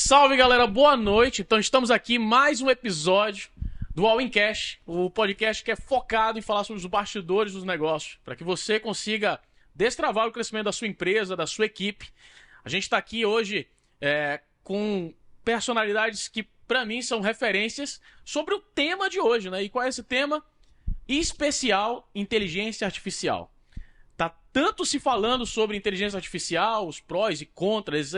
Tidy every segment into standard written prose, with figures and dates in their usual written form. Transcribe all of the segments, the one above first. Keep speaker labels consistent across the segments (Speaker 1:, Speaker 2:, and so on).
Speaker 1: Salve, galera, boa noite. Então estamos aqui mais um episódio do All in Cash, o podcast que é focado em falar sobre os bastidores dos negócios, para que você consiga destravar o crescimento da sua empresa, da sua equipe. A gente está aqui hoje com personalidades que, para mim, são referências sobre o tema de hoje, né? E qual é esse tema? Especial inteligência artificial. Tá tanto se falando sobre inteligência artificial, os prós e contras,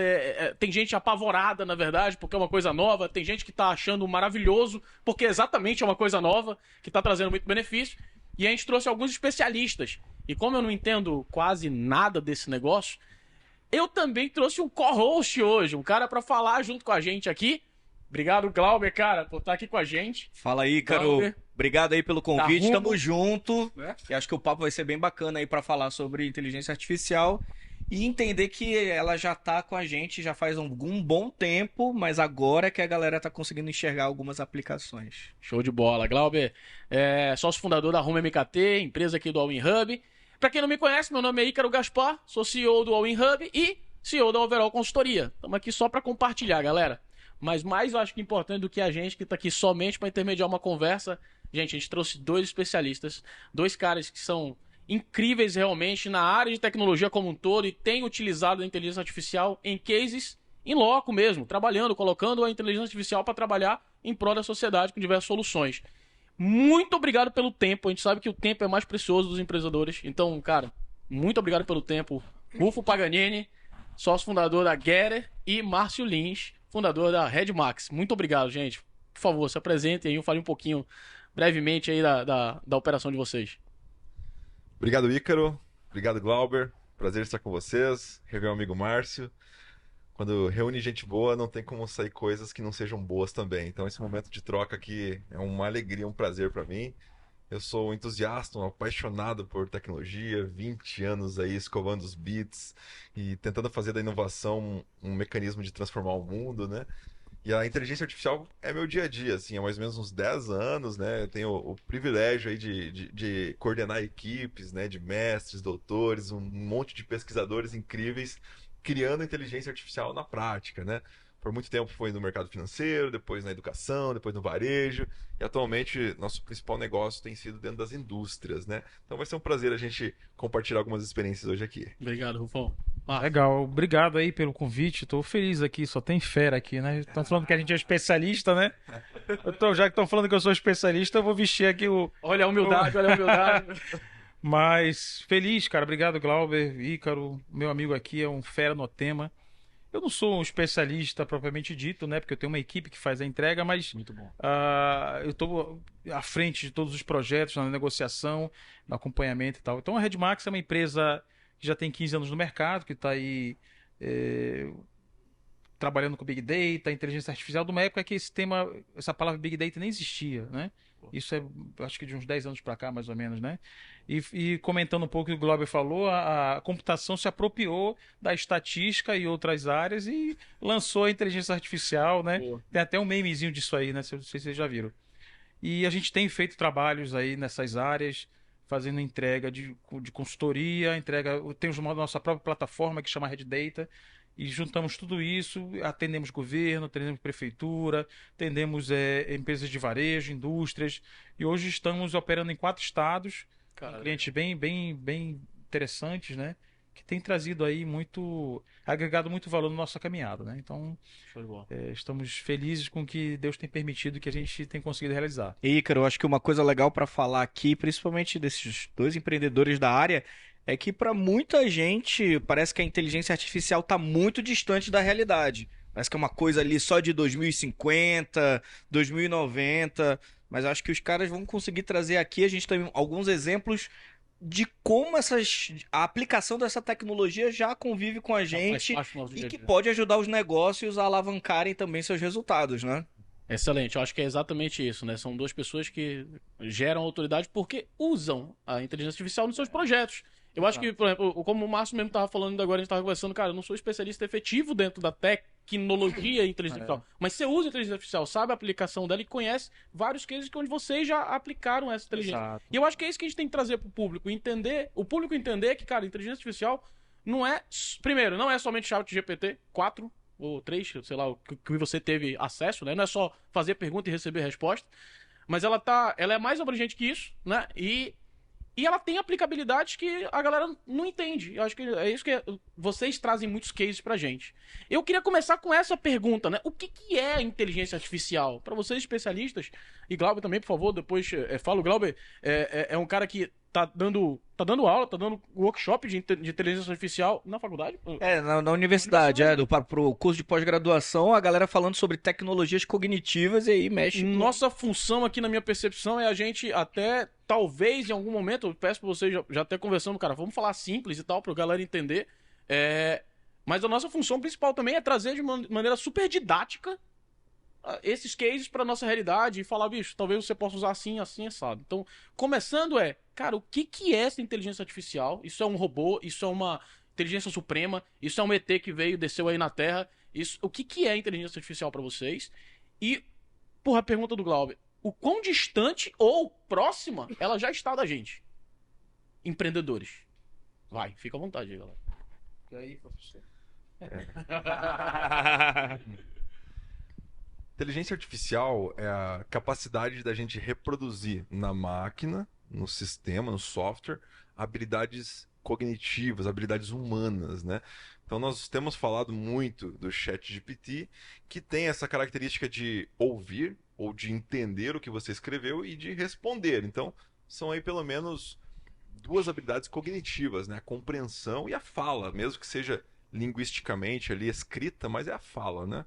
Speaker 1: tem gente apavorada, na verdade, porque é uma coisa nova, tem gente que tá achando maravilhoso, porque exatamente é uma coisa nova, que tá trazendo muito benefício, e a gente trouxe alguns especialistas. E como eu não entendo quase nada desse negócio, eu também trouxe um co-host hoje, um cara para falar junto com a gente aqui. Obrigado, Glauber, cara, por estar aqui com a gente.
Speaker 2: Fala aí, Ícaro.
Speaker 1: Glauber.
Speaker 2: Obrigado aí pelo convite,
Speaker 1: Tá
Speaker 2: tamo junto. E acho que o papo vai ser bem bacana aí pra falar sobre inteligência artificial e entender que ela já tá com a gente já faz algum bom tempo, mas agora é que a galera tá conseguindo enxergar algumas aplicações.
Speaker 1: Show de bola. Glauber é sócio fundador da Rumo MKT, empresa aqui do All In Hub. Pra quem não me conhece, meu nome é Ícaro Gaspar, sou CEO do All In Hub e CEO da Overall Consultoria. Estamos aqui só pra compartilhar, galera. Mas mais, eu acho que importante do que a gente que tá aqui somente para intermediar uma conversa. Gente, a gente trouxe dois especialistas, dois caras que são incríveis realmente na área de tecnologia como um todo e têm utilizado a inteligência artificial em cases in loco mesmo, trabalhando, colocando a inteligência artificial para trabalhar em prol da sociedade com diversas soluções. Muito obrigado pelo tempo, a gente sabe que o tempo é mais precioso dos empreendedores. Então, cara, muito obrigado pelo tempo. Rufo Paganini, sócio fundador da Getter, e Márcio Lins, fundador da Redmax. Muito obrigado, gente. Por favor, se apresentem aí, eu falei um pouquinho brevemente aí da operação de vocês.
Speaker 3: Obrigado, Ícaro. Obrigado, Glauber. Prazer estar com vocês. Rever o amigo Márcio. Quando reúne gente boa, não tem como sair coisas que não sejam boas também. Então, esse momento de troca aqui é uma alegria, um prazer para mim. Eu sou um entusiasta, um apaixonado por tecnologia, 20 anos aí escovando os bits e tentando fazer da inovação um mecanismo de transformar o mundo, né? E a inteligência artificial é meu dia a dia, assim, há mais ou menos uns 10 anos, né? Eu tenho o privilégio aí de coordenar equipes, né? De mestres, doutores, um monte de pesquisadores incríveis criando inteligência artificial na prática, né? Por muito tempo foi no mercado financeiro, depois na educação, depois no varejo. E atualmente nosso principal negócio tem sido dentro das indústrias, né? Então vai ser um prazer a gente compartilhar algumas experiências hoje aqui.
Speaker 1: Obrigado, Rufão.
Speaker 4: Legal, obrigado aí pelo convite. Tô feliz aqui, só tem fera aqui, né? Estão falando que a gente é especialista, né? Já que estão falando que eu sou especialista, eu vou vestir aqui o...
Speaker 1: Olha a humildade, olha a humildade.
Speaker 4: Mas feliz, cara. Obrigado, Glauber, Ícaro. Meu amigo aqui é um fera no tema. Eu não sou um especialista propriamente dito, né? Porque eu tenho uma equipe que faz a entrega, mas
Speaker 1: Muito bom.
Speaker 4: eu estou à frente de todos os projetos, na negociação, no acompanhamento e tal. Então a Redmax é uma empresa que já tem 15 anos no mercado, que está aí trabalhando com Big Data, inteligência artificial, de uma época que essa palavra Big Data nem existia, né? Isso acho que de uns 10 anos para cá, mais ou menos, né? E comentando um pouco o que o Glauber falou, a computação se apropriou da estatística e outras áreas e lançou a inteligência artificial, né?
Speaker 1: Boa.
Speaker 4: Tem até um memezinho disso aí, né? Não sei se vocês já viram. E a gente tem feito trabalhos aí nessas áreas, fazendo entrega de consultoria, temos uma nossa própria plataforma que chama Red Data, e juntamos tudo isso, atendemos governo, atendemos prefeitura, atendemos empresas de varejo, indústrias, e hoje estamos operando em 4 estados, com clientes bem interessantes, né? Que tem trazido aí agregado muito valor na nossa caminhada, né? Então,
Speaker 1: Show de bola.
Speaker 4: estamos felizes com o que Deus tem permitido que a gente tem conseguido realizar.
Speaker 2: E, Ícaro, eu acho que uma coisa legal pra falar aqui, principalmente desses dois empreendedores da área, é que para muita gente parece que a inteligência artificial está muito distante da realidade. Parece que é uma coisa ali só de 2050, 2090, mas acho que os caras vão conseguir trazer aqui, a gente tem alguns exemplos de como a aplicação dessa tecnologia já convive com a gente e que pode ajudar os negócios a alavancarem também seus resultados, né?
Speaker 1: Excelente, eu acho que é exatamente isso, né? São duas pessoas que geram autoridade porque usam a inteligência artificial nos seus projetos. Eu acho que, por exemplo, como o Márcio mesmo estava falando agora, a gente estava conversando, cara, eu não sou especialista efetivo dentro da tecnologia e inteligência artificial, mas você usa a inteligência artificial, sabe a aplicação dela e conhece vários cases onde vocês já aplicaram essa inteligência.
Speaker 4: Exato.
Speaker 1: E eu acho que é isso que a gente tem que trazer para o público entender que, cara, a inteligência artificial não é, primeiro, não é somente ChatGPT 4, ou 3, sei lá, o que você teve acesso, né? Não é só fazer pergunta e receber resposta. Mas ela é mais abrangente que isso, né? E ela tem aplicabilidades que a galera não entende. Eu acho que é isso que vocês trazem muitos cases pra gente. Eu queria começar com essa pergunta, né? O que é inteligência artificial? Para vocês especialistas, e Glauber também, por favor, depois fala. O Glauber é um cara que tá dando aula, tá dando workshop de inteligência artificial na faculdade?
Speaker 2: Na universidade, pro curso de pós-graduação, a galera falando sobre tecnologias cognitivas e aí mexe.
Speaker 1: Nossa função aqui, na minha percepção, é a gente até, talvez, em algum momento, eu peço pra vocês, já até conversando, cara, vamos falar simples e tal, pra galera entender. Mas a nossa função principal também é trazer de maneira super didática esses cases pra nossa realidade e falar, bicho, talvez você possa usar assim, assim, assado. Então, começando cara, o que é essa inteligência artificial? Isso é um robô? Isso é uma inteligência suprema? Isso é um ET que desceu aí na Terra? O que é inteligência artificial pra vocês? E, porra, a pergunta do Glauber, o quão distante ou próxima ela já está da gente? Empreendedores. Vai, fica à vontade aí, galera.
Speaker 4: E aí, professor?
Speaker 3: Inteligência artificial é a capacidade da gente reproduzir na máquina, no sistema, no software, habilidades cognitivas, habilidades humanas, né? Então nós temos falado muito do ChatGPT, que tem essa característica de ouvir ou de entender o que você escreveu e de responder. Então são aí pelo menos duas habilidades cognitivas, né? A compreensão e a fala, mesmo que seja linguisticamente ali escrita, mas é a fala, né?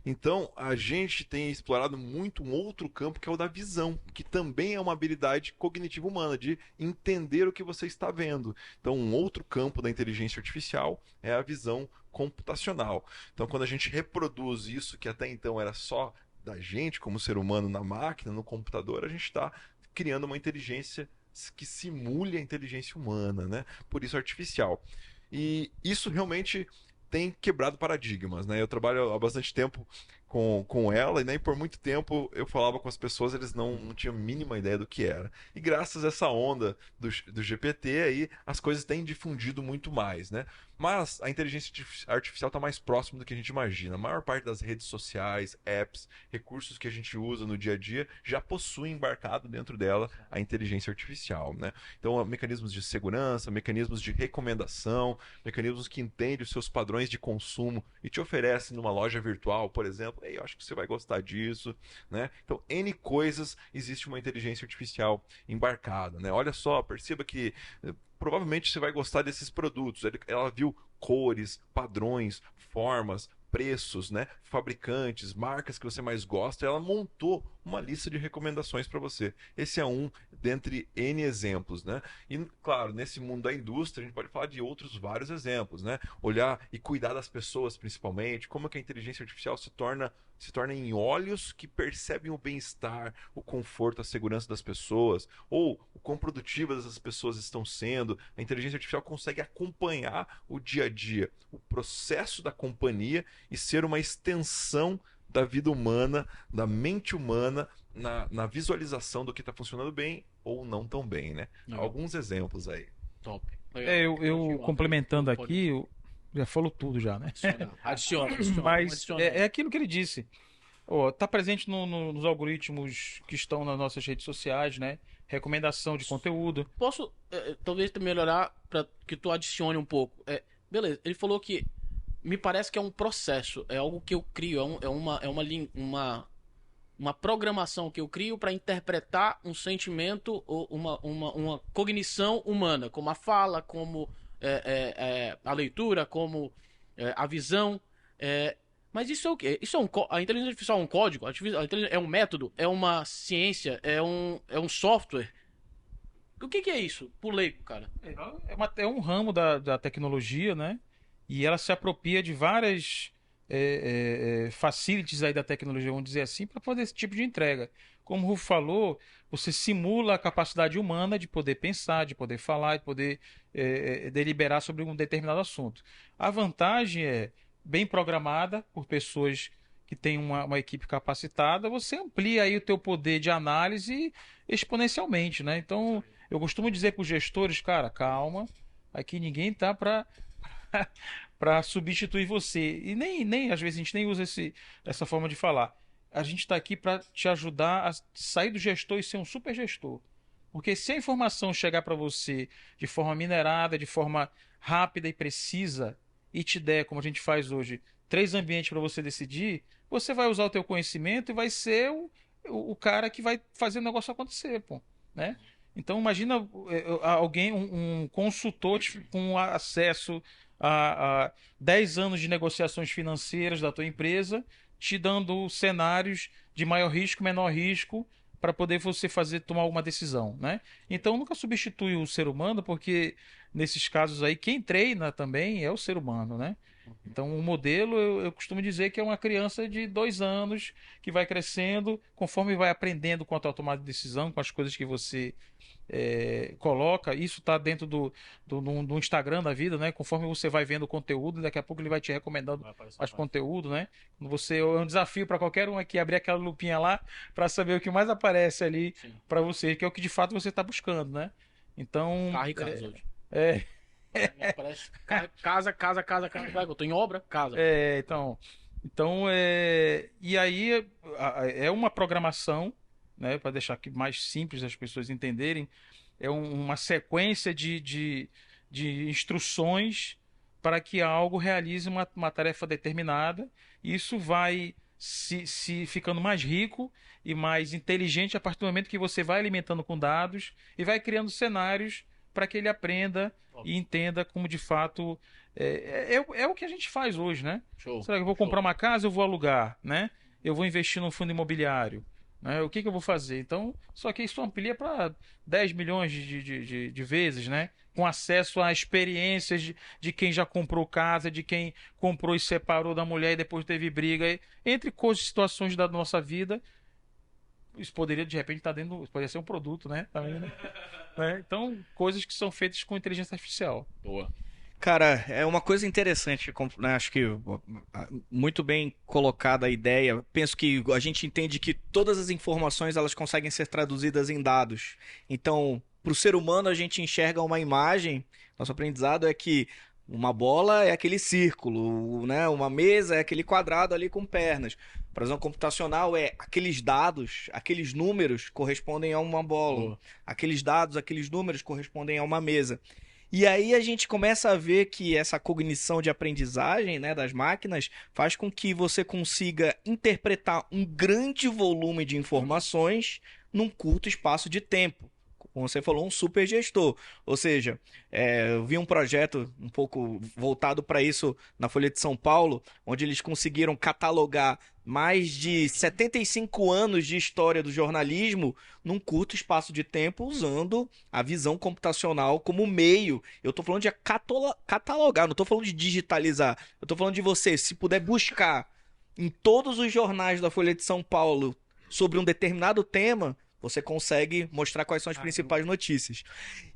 Speaker 3: Então, a gente tem explorado muito um outro campo, que é o da visão, que também é uma habilidade cognitiva humana, de entender o que você está vendo. Então, um outro campo da inteligência artificial é a visão computacional. Então, quando a gente reproduz isso, que até então era só da gente, como ser humano, na máquina, no computador, a gente está criando uma inteligência que simule a inteligência humana, né? Por isso, artificial. E isso realmente tem quebrado paradigmas, né? Eu trabalho há bastante tempo com ela, e nem por muito tempo eu falava com as pessoas, eles não tinham a mínima ideia do que era. E graças a essa onda do GPT aí, as coisas têm difundido muito mais, né? Mas a inteligência artificial está mais próximo do que a gente imagina. A maior parte das redes sociais, apps, recursos que a gente usa no dia a dia já possui embarcado dentro dela a inteligência artificial, né? Então, mecanismos de segurança, mecanismos de recomendação, mecanismos que entendem os seus padrões de consumo e te oferecem numa loja virtual, por exemplo, eu acho que você vai gostar disso, né? Então, N coisas, existe uma inteligência artificial embarcada, né? Olha só, perceba que provavelmente você vai gostar desses produtos. Ela viu cores, padrões, formas, preços, né? Fabricantes, marcas que você mais gosta. Ela montou uma lista de recomendações para você. Esse é um dentre N exemplos, né? E, claro, nesse mundo da indústria, a gente pode falar de outros vários exemplos, né? Olhar e cuidar das pessoas, principalmente. Como que a inteligência artificial se torna em olhos que percebem o bem-estar, o conforto, a segurança das pessoas, ou o quão produtivas essas pessoas estão sendo. A inteligência artificial consegue acompanhar o dia a dia, o processo da companhia e ser uma extensão da vida humana, da mente humana, na visualização do que está funcionando bem ou não tão bem, né? Alguns exemplos aí.
Speaker 1: Top.
Speaker 4: Eu complementando aqui, eu já falou tudo já, né?
Speaker 1: Adiciona.
Speaker 4: Mas é aquilo que ele disse. Tá presente nos algoritmos que estão nas nossas redes sociais, né? Recomendação de conteúdo.
Speaker 1: Posso, talvez, melhorar para que tu adicione um pouco. Beleza, ele falou que me parece que é um processo, é algo que eu crio, uma programação que eu crio para interpretar um sentimento ou uma cognição humana, como a fala, como a leitura, como a visão. Mas isso é o quê? A inteligência artificial é um código? É um método? É uma ciência? É um software? O que é isso? Pro leigo, cara.
Speaker 4: É um ramo da tecnologia, né? E ela se apropria de várias facilities aí da tecnologia, vamos dizer assim, para fazer esse tipo de entrega. Como o Rufo falou, você simula a capacidade humana de poder pensar, de poder falar, de poder deliberar sobre um determinado assunto. A vantagem é, bem programada por pessoas que têm uma equipe capacitada, você amplia aí o teu poder de análise exponencialmente, né? Então, eu costumo dizer para os gestores, cara, calma, aqui ninguém tá para para substituir você. E nem às vezes a gente nem usa essa forma de falar. A gente está aqui para te ajudar a sair do gestor e ser um super gestor. Porque se a informação chegar para você de forma minerada, de forma rápida e precisa, e te der, como a gente faz hoje, 3 ambientes para você decidir, você vai usar o teu conhecimento e vai ser o cara que vai fazer o negócio acontecer, pô, né? Então imagina alguém, um consultor com acesso a 10 anos de negociações financeiras da tua empresa, te dando cenários de maior risco, menor risco, para poder você tomar uma decisão, né? Então nunca substitui o ser humano, porque nesses casos aí quem treina também é o ser humano, né? Então o modelo eu costumo dizer que é uma criança de 2 anos que vai crescendo, conforme vai aprendendo quanto à tomada de decisão, com as coisas que você coloca. Isso está dentro do Instagram da vida, né? Conforme você vai vendo o conteúdo, daqui a pouco ele vai te recomendando mais conteúdo, né? É um desafio para qualquer um aqui abrir aquela lupinha lá para saber o que mais aparece ali para você, que é o que de fato você está buscando, né? Então.
Speaker 1: Carro e casa hoje.
Speaker 4: É.
Speaker 1: Parece casa. Eu tô em obra, casa.
Speaker 4: E aí é uma programação, né, para deixar aqui mais simples as pessoas entenderem, é uma sequência de instruções para que algo realize uma tarefa determinada. Isso vai se ficando mais rico e mais inteligente a partir do momento que você vai alimentando com dados e vai criando cenários para que ele aprenda e entenda como de fato é o que a gente faz hoje, né?
Speaker 1: Show.
Speaker 4: Será que eu vou comprar uma casa, eu vou alugar, né? Eu vou investir num fundo imobiliário, né? O que eu vou fazer? Então, só que isso amplia para 10 milhões de vezes, né? Com acesso a experiências de quem já comprou casa, de quem comprou e separou da mulher e depois teve briga, entre coisas, situações da nossa vida. Isso poderia de repente estar dentro, poderia ser um produto, né? Tá vendo? Né? Então, coisas que são feitas com inteligência artificial.
Speaker 1: Boa.
Speaker 2: Cara, é uma coisa interessante, né? Acho que muito bem colocada a ideia. Penso que a gente entende que todas as informações elas conseguem ser traduzidas em dados. Então, para o ser humano, a gente enxerga uma imagem. Nosso aprendizado é que uma bola é aquele círculo, né? Uma mesa é aquele quadrado ali com pernas. Para a visão computacional é aqueles dados, aqueles números correspondem a uma bola. Aqueles dados, aqueles números correspondem a uma mesa. E aí a gente começa a ver que essa cognição de aprendizagem, né, das máquinas faz com que você consiga interpretar um grande volume de informações num curto espaço de tempo. Como você falou, um super gestor. Ou seja, eu vi um projeto um pouco voltado para isso na Folha de São Paulo, onde eles conseguiram catalogar mais de 75 anos de história do jornalismo num curto espaço de tempo, usando a visão computacional como meio. Eu estou falando de catalogar, não estou falando de digitalizar. Eu estou falando de você, se puder buscar em todos os jornais da Folha de São Paulo sobre um determinado tema, você consegue mostrar quais são as principais notícias.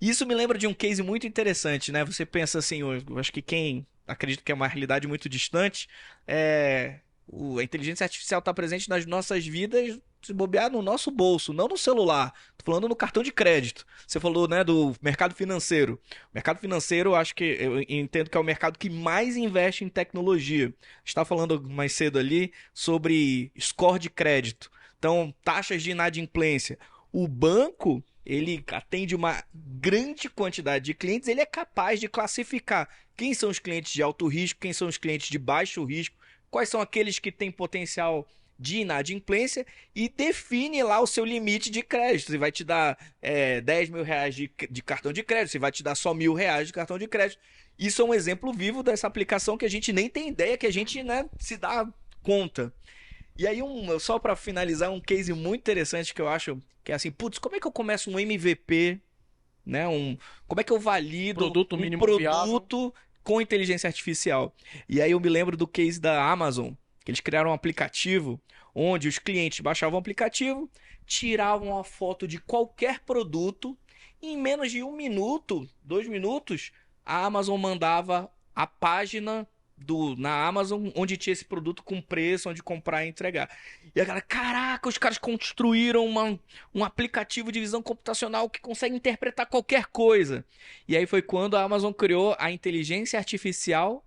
Speaker 2: Isso me lembra de um case muito interessante, né? Você pensa assim, eu acho que quem acredita que é uma realidade muito distante, a inteligência artificial está presente nas nossas vidas, se bobear no nosso bolso, não no celular. Tô falando no cartão de crédito. Você falou, né, do mercado financeiro. O mercado financeiro, acho que eu entendo que é o mercado que mais investe em tecnologia. A gente estava falando mais cedo ali sobre score de crédito. Então, taxas de inadimplência. O banco, ele atende uma grande quantidade de clientes, ele é capaz de classificar quem são os clientes de alto risco, quem são os clientes de baixo risco, quais são aqueles que têm potencial de inadimplência e define lá o seu limite de crédito. Se vai te dar 10 mil reais de cartão de crédito, se vai te dar só R$1.000 de cartão de crédito. Isso é um exemplo vivo dessa aplicação que a gente nem tem ideia, que a gente, né, se dá conta. E aí, só para finalizar, um case muito interessante que eu acho que é assim, putz, como é que eu começo um MVP, né? Como é que eu valido um produto com inteligência artificial? E aí eu me lembro do case da Amazon, que eles criaram um aplicativo onde os clientes baixavam o aplicativo, tiravam a foto de qualquer produto e em menos de 1 minuto, 2 minutos, a Amazon mandava a página na Amazon, onde tinha esse produto com preço, onde comprar e entregar. E a galera, caraca, os caras construíram um aplicativo de visão computacional que consegue interpretar qualquer coisa. E aí foi quando a Amazon criou a inteligência artificial.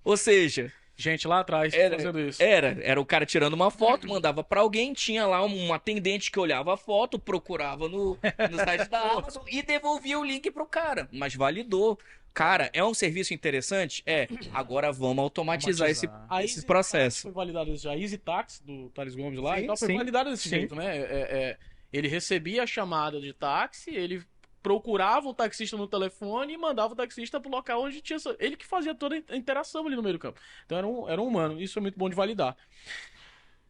Speaker 2: Ou seja,
Speaker 1: Gente lá atrás fazendo isso.
Speaker 2: era o cara tirando uma foto, mandava pra alguém, tinha lá um atendente que olhava a foto, procurava no site da Amazon e devolvia o link pro cara, mas validou. Cara, é um serviço interessante? Agora vamos automatizar esse processo.
Speaker 1: Foi validado isso já. A Easy Taxi, do Thales Gomes lá,
Speaker 2: Sim,
Speaker 1: então foi
Speaker 2: sim.
Speaker 1: validado desse jeito, né? Ele recebia a chamada de táxi, ele procurava o taxista no telefone e mandava o taxista pro local onde tinha... Ele que fazia toda a interação ali no meio do campo. Então era um humano. Isso é muito bom de validar.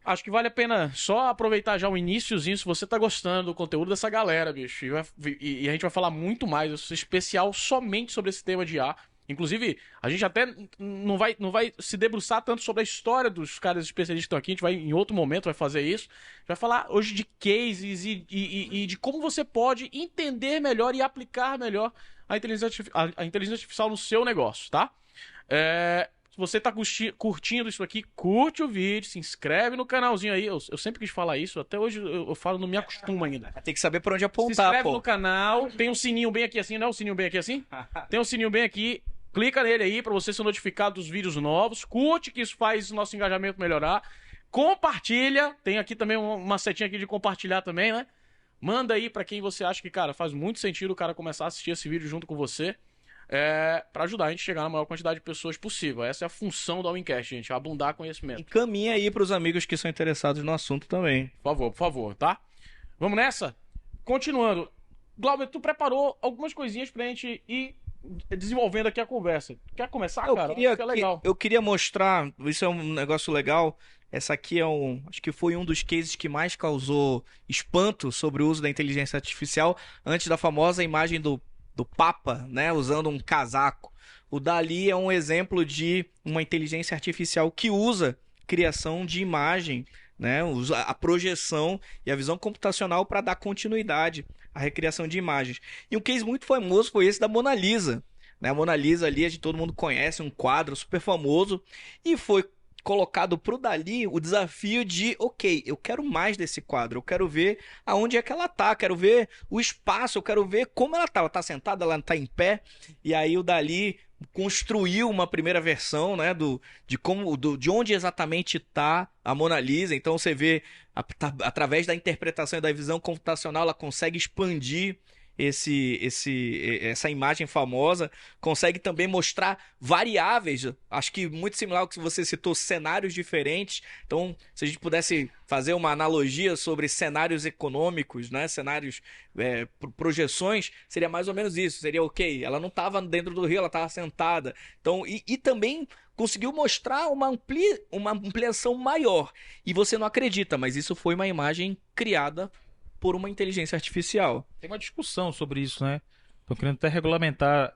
Speaker 1: Acho que vale a pena só aproveitar já o iniciozinho, se você tá gostando do conteúdo dessa galera, bicho. E a gente vai falar muito mais, esse especial somente sobre esse tema de IA. Inclusive, a gente até não vai se debruçar tanto sobre a história dos caras especialistas que estão aqui. A gente vai, em outro momento, vai fazer isso. A gente vai falar hoje de cases e de como você pode entender melhor e aplicar melhor a inteligência artificial no seu negócio, tá? Se você tá curtindo isso aqui, curte o vídeo, se inscreve no canalzinho aí. Eu sempre quis falar isso, até hoje eu falo, não me acostumo ainda.
Speaker 2: Tem que saber por onde
Speaker 1: Se
Speaker 2: apontar,
Speaker 1: inscreve no canal, tem um sininho bem aqui assim, não é um sininho bem aqui assim? Tem um sininho bem aqui, clica nele aí pra você ser notificado dos vídeos novos, curte que isso faz o nosso engajamento melhorar, compartilha, tem aqui também uma setinha aqui de compartilhar também, né? Manda aí pra quem você acha que, cara, faz muito sentido o cara começar a assistir esse vídeo junto com você. Pra ajudar a gente a chegar na maior quantidade de pessoas possível. Essa é a função da Wincast, gente, abundar conhecimento.
Speaker 2: Encaminha aí pros amigos que são interessados no assunto também.
Speaker 1: Por favor, tá? Vamos nessa? Continuando. Glauber, tu preparou algumas coisinhas pra gente ir desenvolvendo aqui a conversa. Quer começar, cara? Acho que é legal.
Speaker 2: Eu queria mostrar, isso é um negócio legal. Essa aqui acho que foi um dos cases que mais causou espanto sobre o uso da inteligência artificial, antes da famosa imagem do Papa, né, usando um casaco. O DALL-E é um exemplo de uma inteligência artificial que usa criação de imagem, né, usa a projeção e a visão computacional para dar continuidade à recriação de imagens. E um case muito famoso foi esse da Mona Lisa, né? A Mona Lisa ali, todo mundo conhece, um quadro super famoso, e foi colocado para o DALL-E o desafio de, ok, eu quero mais desse quadro, eu quero ver aonde é que ela tá, quero ver o espaço, eu quero ver como ela tá tá sentada, ela tá em pé, e aí o DALL-E construiu uma primeira versão, né, de onde exatamente tá a Mona Lisa. Então você vê, através da interpretação e da visão computacional, ela consegue expandir essa imagem famosa, consegue também mostrar variáveis, acho que muito similar ao que você citou, cenários diferentes. Então, se a gente pudesse fazer uma analogia sobre cenários econômicos, né, cenários, projeções, seria mais ou menos isso. Seria, ok, ela não estava dentro do rio, ela estava sentada. Então, e também conseguiu mostrar uma ampliação maior. E você não acredita, mas isso foi uma imagem criada por uma inteligência artificial.
Speaker 4: Tem uma discussão sobre isso, né? Tô querendo até regulamentar,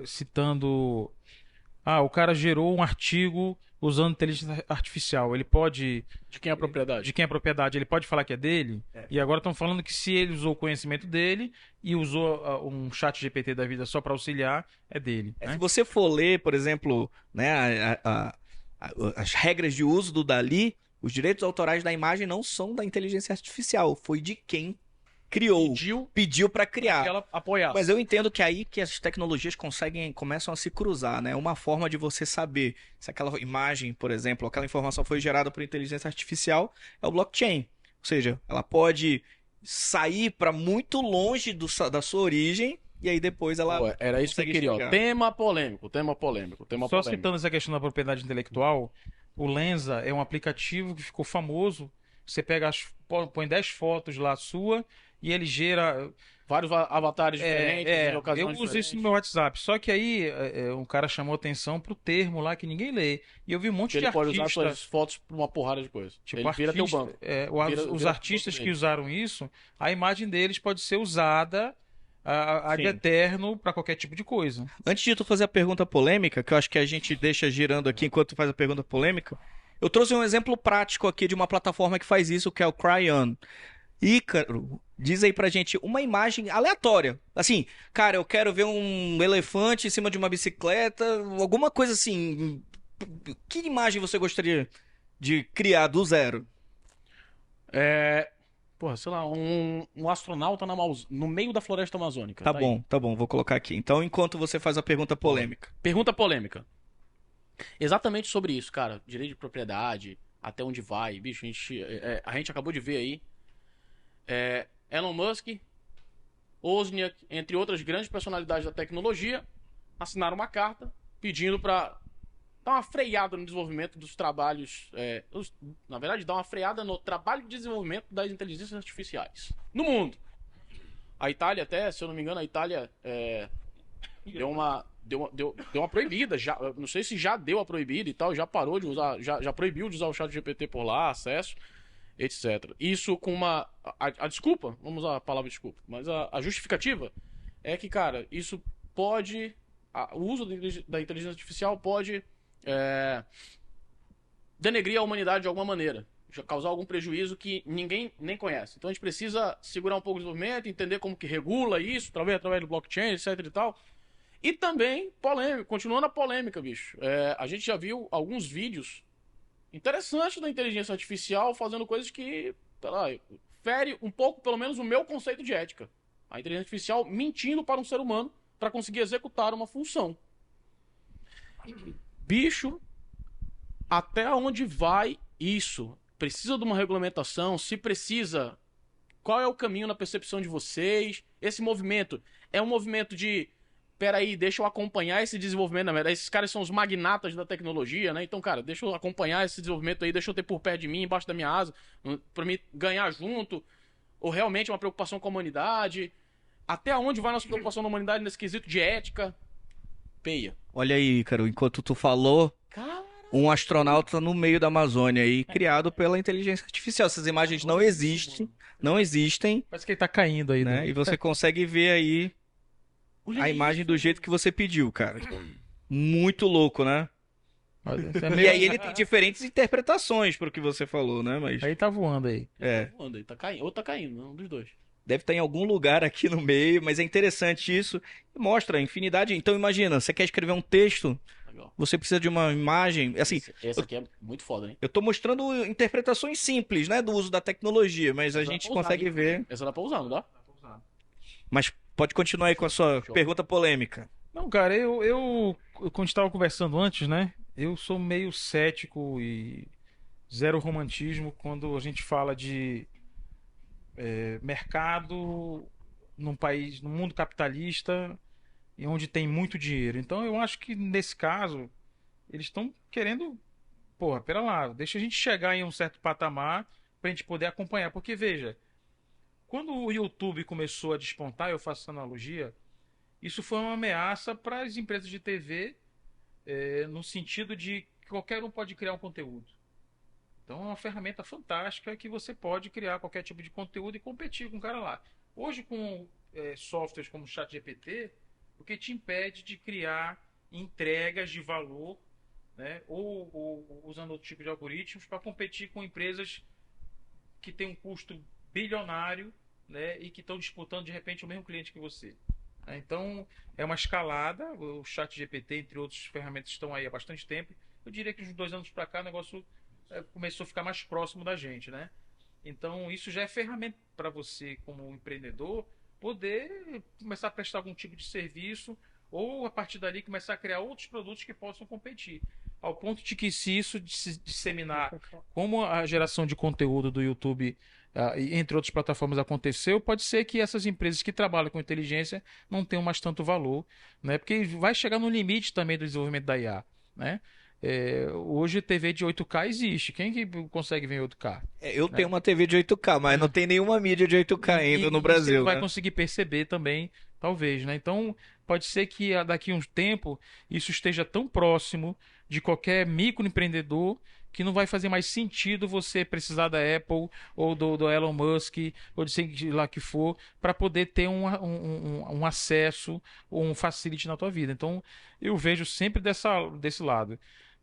Speaker 4: citando... o cara gerou um artigo usando inteligência artificial. Ele pode...
Speaker 1: De quem é a propriedade?
Speaker 4: De quem é a propriedade. Ele pode falar que é dele. E agora estão falando que se ele usou o conhecimento dele e usou um chat GPT da vida só para auxiliar, é dele. Né?
Speaker 2: Se você for ler, por exemplo, né, as regras de uso do DALL-E, os direitos autorais da imagem não são da inteligência artificial, foi de quem criou, pediu para criar.
Speaker 1: Que ela apoiasse.
Speaker 2: Mas eu entendo que aí que as tecnologias começam a se cruzar, né? Uma forma de você saber se aquela imagem, por exemplo, aquela informação foi gerada por inteligência artificial é o blockchain. Ou seja, ela pode sair para muito longe da sua origem e aí depois ela...
Speaker 1: Era isso que eu queria. Ó. Tema polêmico.
Speaker 4: Só citando essa questão da propriedade intelectual, o Lensa é um aplicativo que ficou famoso. Você põe 10 fotos lá sua e ele gera
Speaker 1: vários avatares diferentes, em ocasiões
Speaker 4: eu uso
Speaker 1: diferentes.
Speaker 4: isso no meu WhatsApp. Só que aí um cara chamou atenção pro termo lá que ninguém lê. E eu vi um monte de
Speaker 1: ele pode
Speaker 4: artistas...
Speaker 1: usar suas fotos pra uma porrada de coisa.
Speaker 4: Tipo,
Speaker 1: ele vira teu banco.
Speaker 4: Os artistas que usaram isso, a imagem deles pode ser usada ad eterno para qualquer tipo de coisa.
Speaker 2: Antes de tu fazer a pergunta polêmica, que eu acho que a gente deixa girando aqui enquanto tu faz a pergunta polêmica, eu trouxe um exemplo prático aqui de uma plataforma que faz isso, que é o Cryon. Ícaro, diz aí pra gente uma imagem aleatória. Assim, cara, eu quero ver um elefante em cima de uma bicicleta, alguma coisa assim. Que imagem você gostaria de criar do zero?
Speaker 1: Porra, sei lá, um astronauta no meio da floresta amazônica.
Speaker 2: Tá
Speaker 1: aí.
Speaker 2: bom, vou colocar aqui. Então, enquanto você faz a pergunta polêmica.
Speaker 1: Pergunta polêmica. Exatamente sobre isso, cara. Direito de propriedade, até onde vai. Bicho, a gente acabou de ver aí. Elon Musk, Wozniak, entre outras grandes personalidades da tecnologia, assinaram uma carta pedindo pra dar uma freada no desenvolvimento dos trabalhos. Na verdade, dar uma freada no trabalho de desenvolvimento das inteligências artificiais no mundo. A Itália, até, se eu não me engano, a Itália deu uma proibida. Já, não sei se já deu a proibida e tal, já parou de usar, já proibiu de usar o chat GPT por lá, acesso, etc. Isso com a desculpa, vamos usar a palavra desculpa, mas a justificativa é que, cara, isso pode. O uso da inteligência artificial pode denegrir a humanidade de alguma maneira, causar algum prejuízo que ninguém nem conhece. Então a gente precisa segurar um pouco o desenvolvimento, entender como que regula isso, através do blockchain, etc e tal. E também, continuando a polêmica, bicho. A gente já viu alguns vídeos interessantes da inteligência artificial fazendo coisas que, sei lá, fere um pouco, pelo menos, o meu conceito de ética. A inteligência artificial mentindo para um ser humano para conseguir executar uma função. Bicho, até onde vai isso? Precisa de uma regulamentação? Se precisa, qual é o caminho na percepção de vocês? Esse movimento é um movimento de peraí, deixa eu acompanhar esse desenvolvimento, na verdade, esses caras são os magnatas da tecnologia, né? Então, cara, deixa eu acompanhar esse desenvolvimento aí, deixa eu ter por perto de mim, embaixo da minha asa, pra me ganhar junto, ou realmente uma preocupação com a humanidade? Até onde vai a nossa preocupação na humanidade nesse quesito de ética? Peia.
Speaker 2: Olha aí, Ícaro, enquanto tu falou, um astronauta no meio da Amazônia aí, criado pela inteligência artificial. Essas imagens não existem,
Speaker 4: Parece que ele tá caindo aí,
Speaker 2: né?
Speaker 4: né?
Speaker 2: E você consegue ver aí a imagem do jeito que você pediu, cara. Muito louco, né? E aí ele tem diferentes interpretações pro que você falou, né? Mas
Speaker 4: Aí tá voando aí.
Speaker 2: é,
Speaker 1: Tá voando aí, tá caindo, ou tá caindo, um dos dois.
Speaker 2: deve estar em algum lugar aqui no meio, mas é interessante isso. Mostra a infinidade. Então imagina, você quer escrever um texto,
Speaker 1: Legal.
Speaker 2: você precisa de uma imagem, assim,
Speaker 1: Esse aqui é muito foda, hein?
Speaker 2: eu tô mostrando interpretações simples, né, do uso da tecnologia, mas a
Speaker 1: Essa dá
Speaker 2: gente
Speaker 1: pra usar,
Speaker 2: consegue
Speaker 1: hein?
Speaker 2: ver.
Speaker 1: Essa dá pra usar, não dá?
Speaker 2: Mas pode continuar aí com a sua
Speaker 1: Show.
Speaker 2: pergunta polêmica.
Speaker 4: Não, cara, como a gente estava conversando antes, né? Eu sou meio cético e zero romantismo quando a gente fala de mercado num país, num mundo capitalista e onde tem muito dinheiro. Então eu acho que nesse caso eles estão querendo, porra, pera lá, deixa a gente chegar em um certo patamar pra gente poder acompanhar, porque veja, quando o YouTube começou a despontar, eu faço essa analogia, isso foi uma ameaça para as empresas de TV, no sentido de que qualquer um pode criar um conteúdo. Então é uma ferramenta fantástica que você pode criar qualquer tipo de conteúdo e competir com o cara lá. Hoje, com softwares como o ChatGPT, o que te impede de criar entregas de valor, né, ou usando outro tipo de algoritmos para competir com empresas que têm um custo bilionário, né, e que estão disputando de repente o mesmo cliente que você. Então é uma escalada. O ChatGPT, entre outras ferramentas, estão aí há bastante tempo. Eu diria que uns 2 anos para cá o negócio começou a ficar mais próximo da gente, né? Então isso já é ferramenta para você, como empreendedor, poder começar a prestar algum tipo de serviço ou a partir dali começar a criar outros produtos que possam competir. Ao ponto de que, se isso se disseminar, como a geração de conteúdo do YouTube, entre outras plataformas, aconteceu, pode ser que essas empresas que trabalham com inteligência não tenham mais tanto valor, né? Porque vai chegar no limite também do desenvolvimento da IA, né? Hoje TV de 8K existe. Quem que consegue ver em 8K?
Speaker 2: Eu tenho uma TV de 8K, mas não tem nenhuma mídia de 8K ainda no Brasil,
Speaker 4: você não vai
Speaker 2: né?
Speaker 4: conseguir perceber também, talvez, né? Então, pode ser que daqui a um tempo isso esteja tão próximo de qualquer microempreendedor que não vai fazer mais sentido você precisar da Apple ou do Elon Musk ou de sei lá que for para poder ter um acesso ou um facility na tua vida. Então, eu vejo sempre desse lado.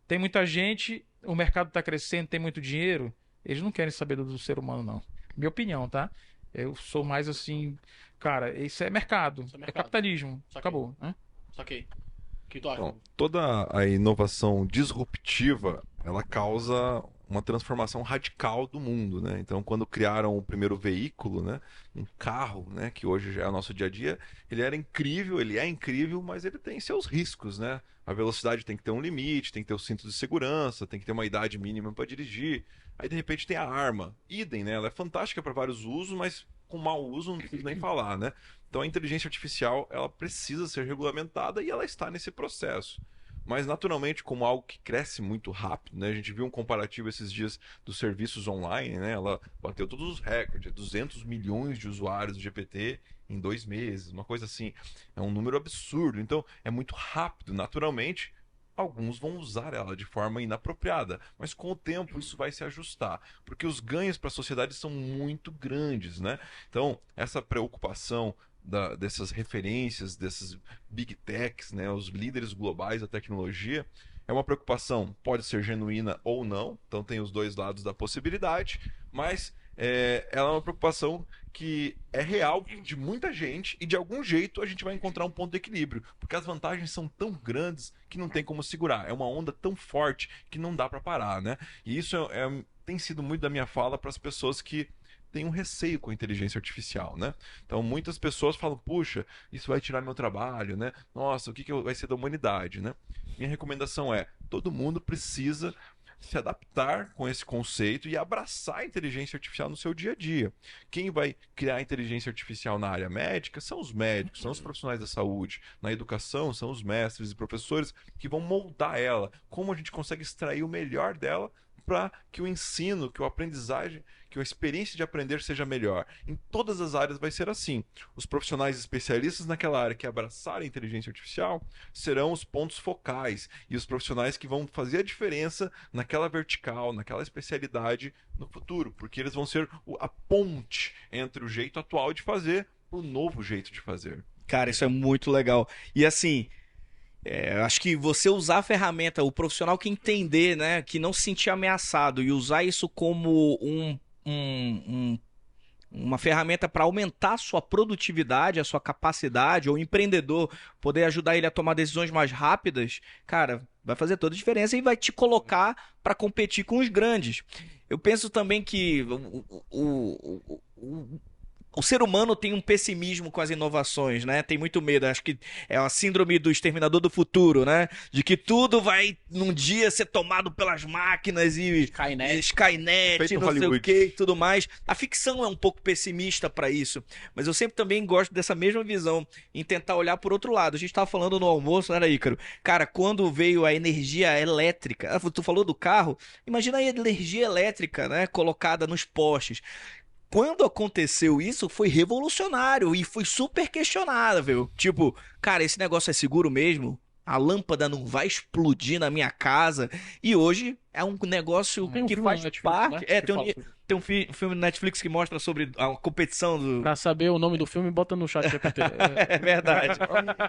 Speaker 4: Tem muita gente, o mercado está crescendo, tem muito dinheiro, eles não querem saber do ser humano, não. Minha opinião, tá? Eu sou mais assim, cara, isso é mercado,
Speaker 1: Isso é
Speaker 4: é
Speaker 1: mercado.
Speaker 4: capitalismo,
Speaker 1: Saquei.
Speaker 4: acabou, né?
Speaker 1: Saquei. O que tu acha?
Speaker 3: Então, toda a inovação disruptiva, ela causa uma transformação radical do mundo, né? Então, quando criaram o primeiro veículo, né, um carro, né, que hoje já é o nosso dia a dia, ele era incrível, ele é incrível, mas ele tem seus riscos, né? A velocidade tem que ter um limite, tem que ter o cinto de segurança, tem que ter uma idade mínima para dirigir. Aí, de repente, tem a arma. Idem, né? Ela é fantástica para vários usos, mas com mau uso não preciso nem falar, né? Então a inteligência artificial ela precisa ser regulamentada e ela está nesse processo. Mas naturalmente, como algo que cresce muito rápido, né? A gente viu um comparativo esses dias dos serviços online, né? Ela bateu todos os recordes, 200 milhões de usuários do GPT em 2 meses, uma coisa assim. É um número absurdo. Então é muito rápido, naturalmente. Alguns vão usar ela de forma inapropriada, mas com o tempo isso vai se ajustar, porque os ganhos para a sociedade são muito grandes, né? Então, essa preocupação dessas referências, desses big techs, né, os líderes globais da tecnologia, é uma preocupação, pode ser genuína ou não, então tem os dois lados da possibilidade, mas ela é uma preocupação que é real de muita gente e de algum jeito a gente vai encontrar um ponto de equilíbrio, porque as vantagens são tão grandes que não tem como segurar, é uma onda tão forte que não dá para parar, né? E isso tem sido muito da minha fala para as pessoas que têm um receio com a inteligência artificial, né? Então muitas pessoas falam, puxa, isso vai tirar meu trabalho, né? Nossa, o que vai ser da humanidade, né? Minha recomendação é, todo mundo precisa se adaptar com esse conceito e abraçar a inteligência artificial no seu dia a dia. Quem vai criar a inteligência artificial na área médica são os médicos, são os profissionais da saúde. Na educação são os mestres e professores que vão moldar ela. Como a gente consegue extrair o melhor dela para que o ensino, que a aprendizagem, que a experiência de aprender seja melhor. Em todas as áreas vai ser assim. Os profissionais especialistas naquela área que abraçarem a inteligência artificial serão os pontos focais e os profissionais que vão fazer a diferença naquela vertical, naquela especialidade no futuro, porque eles vão ser a ponte entre o jeito atual de fazer e o novo jeito de fazer.
Speaker 2: Cara, isso é muito legal. E assim, acho que você usar a ferramenta, o profissional que entender, né, que não se sentir ameaçado e usar isso como uma ferramenta para aumentar a sua produtividade, a sua capacidade, ou o empreendedor poder ajudar ele a tomar decisões mais rápidas, cara, vai fazer toda a diferença e vai te colocar para competir com os grandes. Eu penso também que o ser humano tem um pessimismo com as inovações, né? Tem muito medo. Acho que é a síndrome do exterminador do futuro, né? De que tudo vai num dia ser tomado pelas máquinas e Skynet,
Speaker 3: Feito
Speaker 2: não sei o
Speaker 3: Hollywood.
Speaker 2: que e tudo mais. A ficção é um pouco pessimista para isso, mas eu sempre também gosto dessa mesma visão em tentar olhar por outro lado. A gente tava falando no almoço, né, Ícaro? Cara, quando veio a energia elétrica, tu falou do carro, imagina a energia elétrica, né, colocada nos postes. Quando aconteceu isso, foi revolucionário e foi super questionável. Tipo, cara, esse negócio é seguro mesmo? A lâmpada não vai explodir na minha casa? E hoje é um negócio
Speaker 1: Tem um
Speaker 2: que
Speaker 1: filme
Speaker 2: faz
Speaker 1: na Netflix,
Speaker 2: parte.
Speaker 1: né, que
Speaker 2: Tem
Speaker 1: fala sobre
Speaker 2: um filme no Netflix que mostra sobre a competição do.
Speaker 1: Pra saber o nome do filme, bota no chat GPT.
Speaker 2: É verdade.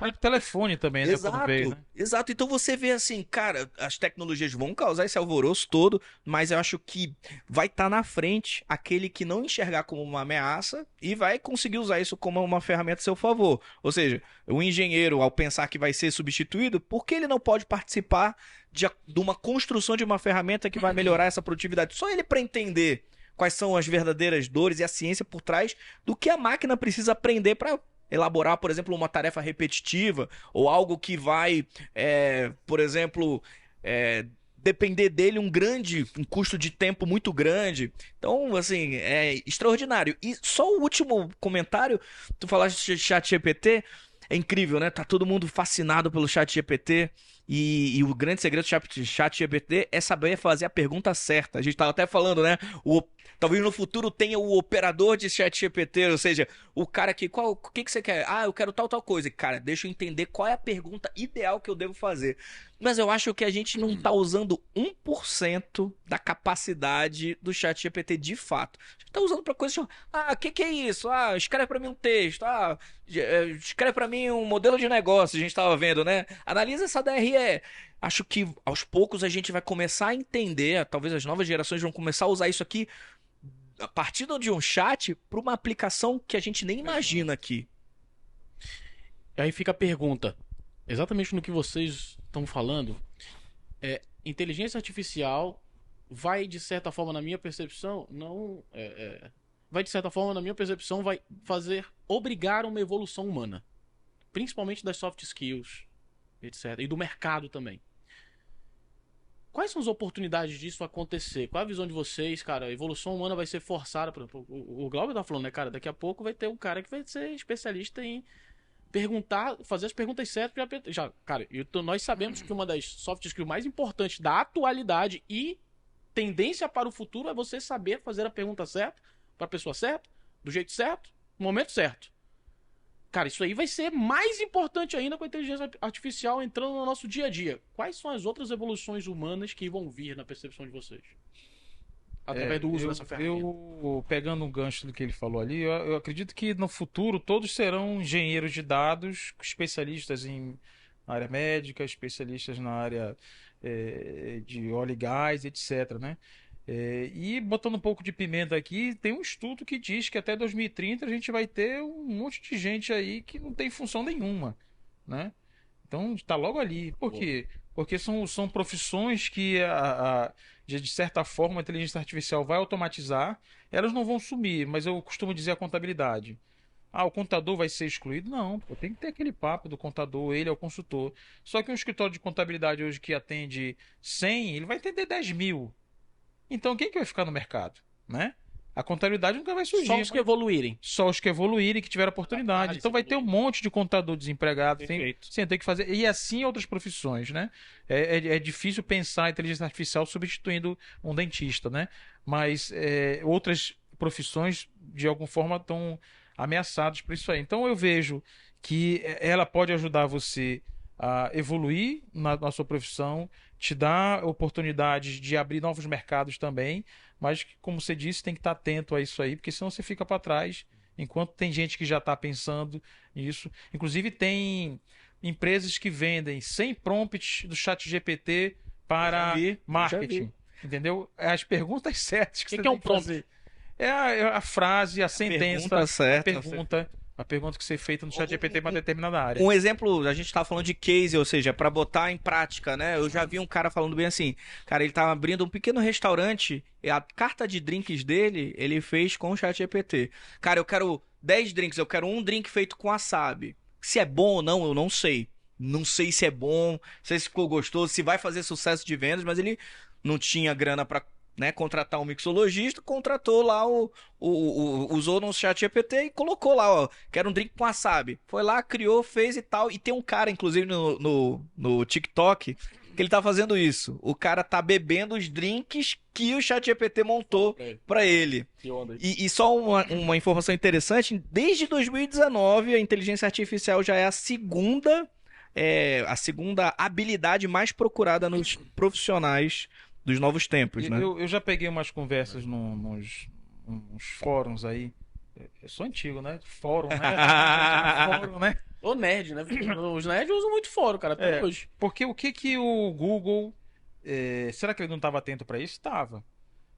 Speaker 4: O telefone também, né? Quando veio, né?
Speaker 2: Exato. Então você vê assim, cara, as tecnologias vão causar esse alvoroço todo, mas eu acho que vai estar na frente aquele que não enxergar como uma ameaça e vai conseguir usar isso como uma ferramenta a seu favor. Ou seja, o engenheiro, ao pensar que vai ser substituído, por que ele não pode participar de uma construção de uma ferramenta que vai melhorar essa produtividade? Só ele para entender quais são as verdadeiras dores e a ciência por trás do que a máquina precisa aprender para elaborar, por exemplo, uma tarefa repetitiva ou algo que vai, por exemplo, depender dele um custo de tempo muito grande. Então, assim, é extraordinário. E só o último comentário, tu falaste de ChatGPT, é incrível, né? Tá todo mundo fascinado pelo ChatGPT. E o grande segredo do ChatGPT é saber fazer a pergunta certa. A gente tava até falando, né? Talvez no futuro tenha o operador de ChatGPT, ou seja, o cara que... O que você quer? Ah, eu quero tal coisa. Cara, deixa eu entender qual é a pergunta ideal que eu devo fazer. Mas eu acho que a gente não tá usando 1% da capacidade do ChatGPT de fato. A gente tá usando pra coisa... o que é isso? Escreve pra mim um texto. Escreve pra mim um modelo de negócio. A gente tava vendo, né? Analisa essa DRE. Acho que aos poucos a gente vai começar a entender, talvez as novas gerações vão começar a usar isso aqui partindo de um chat para uma aplicação que a gente nem imagina aqui.
Speaker 1: Aí fica a pergunta, exatamente no que vocês estão falando, inteligência artificial vai, de certa forma, na minha percepção, não... vai, de certa forma, na minha percepção, vai obrigar uma evolução humana. Principalmente das soft skills, etc. E do mercado também. Quais são as oportunidades disso acontecer? Qual a visão de vocês, cara? A evolução humana vai ser forçada. O Glauber tá falando, né, cara? Daqui a pouco vai ter um cara que vai ser especialista em perguntar, fazer as perguntas certas. Cara, nós sabemos que uma das soft skills mais importantes da atualidade e tendência para o futuro é você saber fazer a pergunta certa, para a pessoa certa, do jeito certo, no momento certo. Cara, isso aí vai ser mais importante ainda com a inteligência artificial entrando no nosso dia a dia. Quais são as outras evoluções humanas que vão vir na percepção de vocês? Através do uso dessa ferramenta.
Speaker 4: Pegando um gancho do que ele falou ali, eu acredito que no futuro todos serão engenheiros de dados, especialistas na área médica, especialistas na área de óleo e gás, etc, né? E botando um pouco de pimenta aqui, tem um estudo que diz que até 2030 a gente vai ter um monte de gente aí que não tem função nenhuma, né? Então está logo ali. Por quê? Porque são profissões que de certa forma a inteligência artificial vai automatizar. Elas não vão sumir, mas eu costumo dizer a contabilidade. O contador vai ser excluído? Não, tem que ter aquele papo do contador, ele é o consultor. Só que um escritório de contabilidade hoje que atende 100, ele vai atender 10 mil. Então quem que vai ficar no mercado, né? A contabilidade nunca vai surgir.
Speaker 1: Só os que evoluírem.
Speaker 4: Só os que evoluírem, que tiveram oportunidade. Então vai ter um monte de contador desempregado. Tem que fazer. E assim outras profissões, né? É difícil pensar a inteligência artificial substituindo um dentista, né? Mas outras profissões, de alguma forma, estão ameaçadas por isso aí. Então eu vejo que ela pode ajudar você a evoluir na sua profissão, te dar oportunidades de abrir novos mercados também, mas como você disse, tem que estar atento a isso aí, porque senão você fica para trás, enquanto tem gente que já está pensando nisso. Inclusive tem empresas que vendem 100 prompts do ChatGPT para marketing, entendeu? As perguntas certas que você
Speaker 1: que é um
Speaker 4: tem que fazer. É a frase, a sentença, a pergunta que você feita no ChatGPT para determinada área.
Speaker 2: Um exemplo, a gente estava falando de case, ou seja, para botar em prática, né? Eu já vi um cara falando bem assim, cara, ele estava abrindo um pequeno restaurante e a carta de drinks dele, ele fez com o ChatGPT. Cara, eu quero 10 drinks, eu quero um drink feito com wasabi. Se é bom ou não, eu não sei. Não sei se é bom, não sei se ficou gostoso, se vai fazer sucesso de vendas, mas ele não tinha grana para contratar um mixologista, contratou lá usou no ChatGPT e colocou lá, ó, quero um drink com wasabi. Foi lá, criou, fez e tal. E tem um cara, inclusive, no TikTok, que ele tá fazendo isso. O cara tá bebendo os drinks que o ChatGPT montou pra ele. E só uma informação interessante, desde 2019 a inteligência artificial já é a segunda habilidade mais procurada nos profissionais dos novos tempos, né?
Speaker 4: Eu já peguei umas conversas nos fóruns aí. Eu sou antigo, né? Fórum, né? Fórum, né?
Speaker 1: Ô nerd, né? Os nerds usam muito fórum, cara, até hoje.
Speaker 4: Porque o que o Google... será que ele não estava atento para isso? Estava.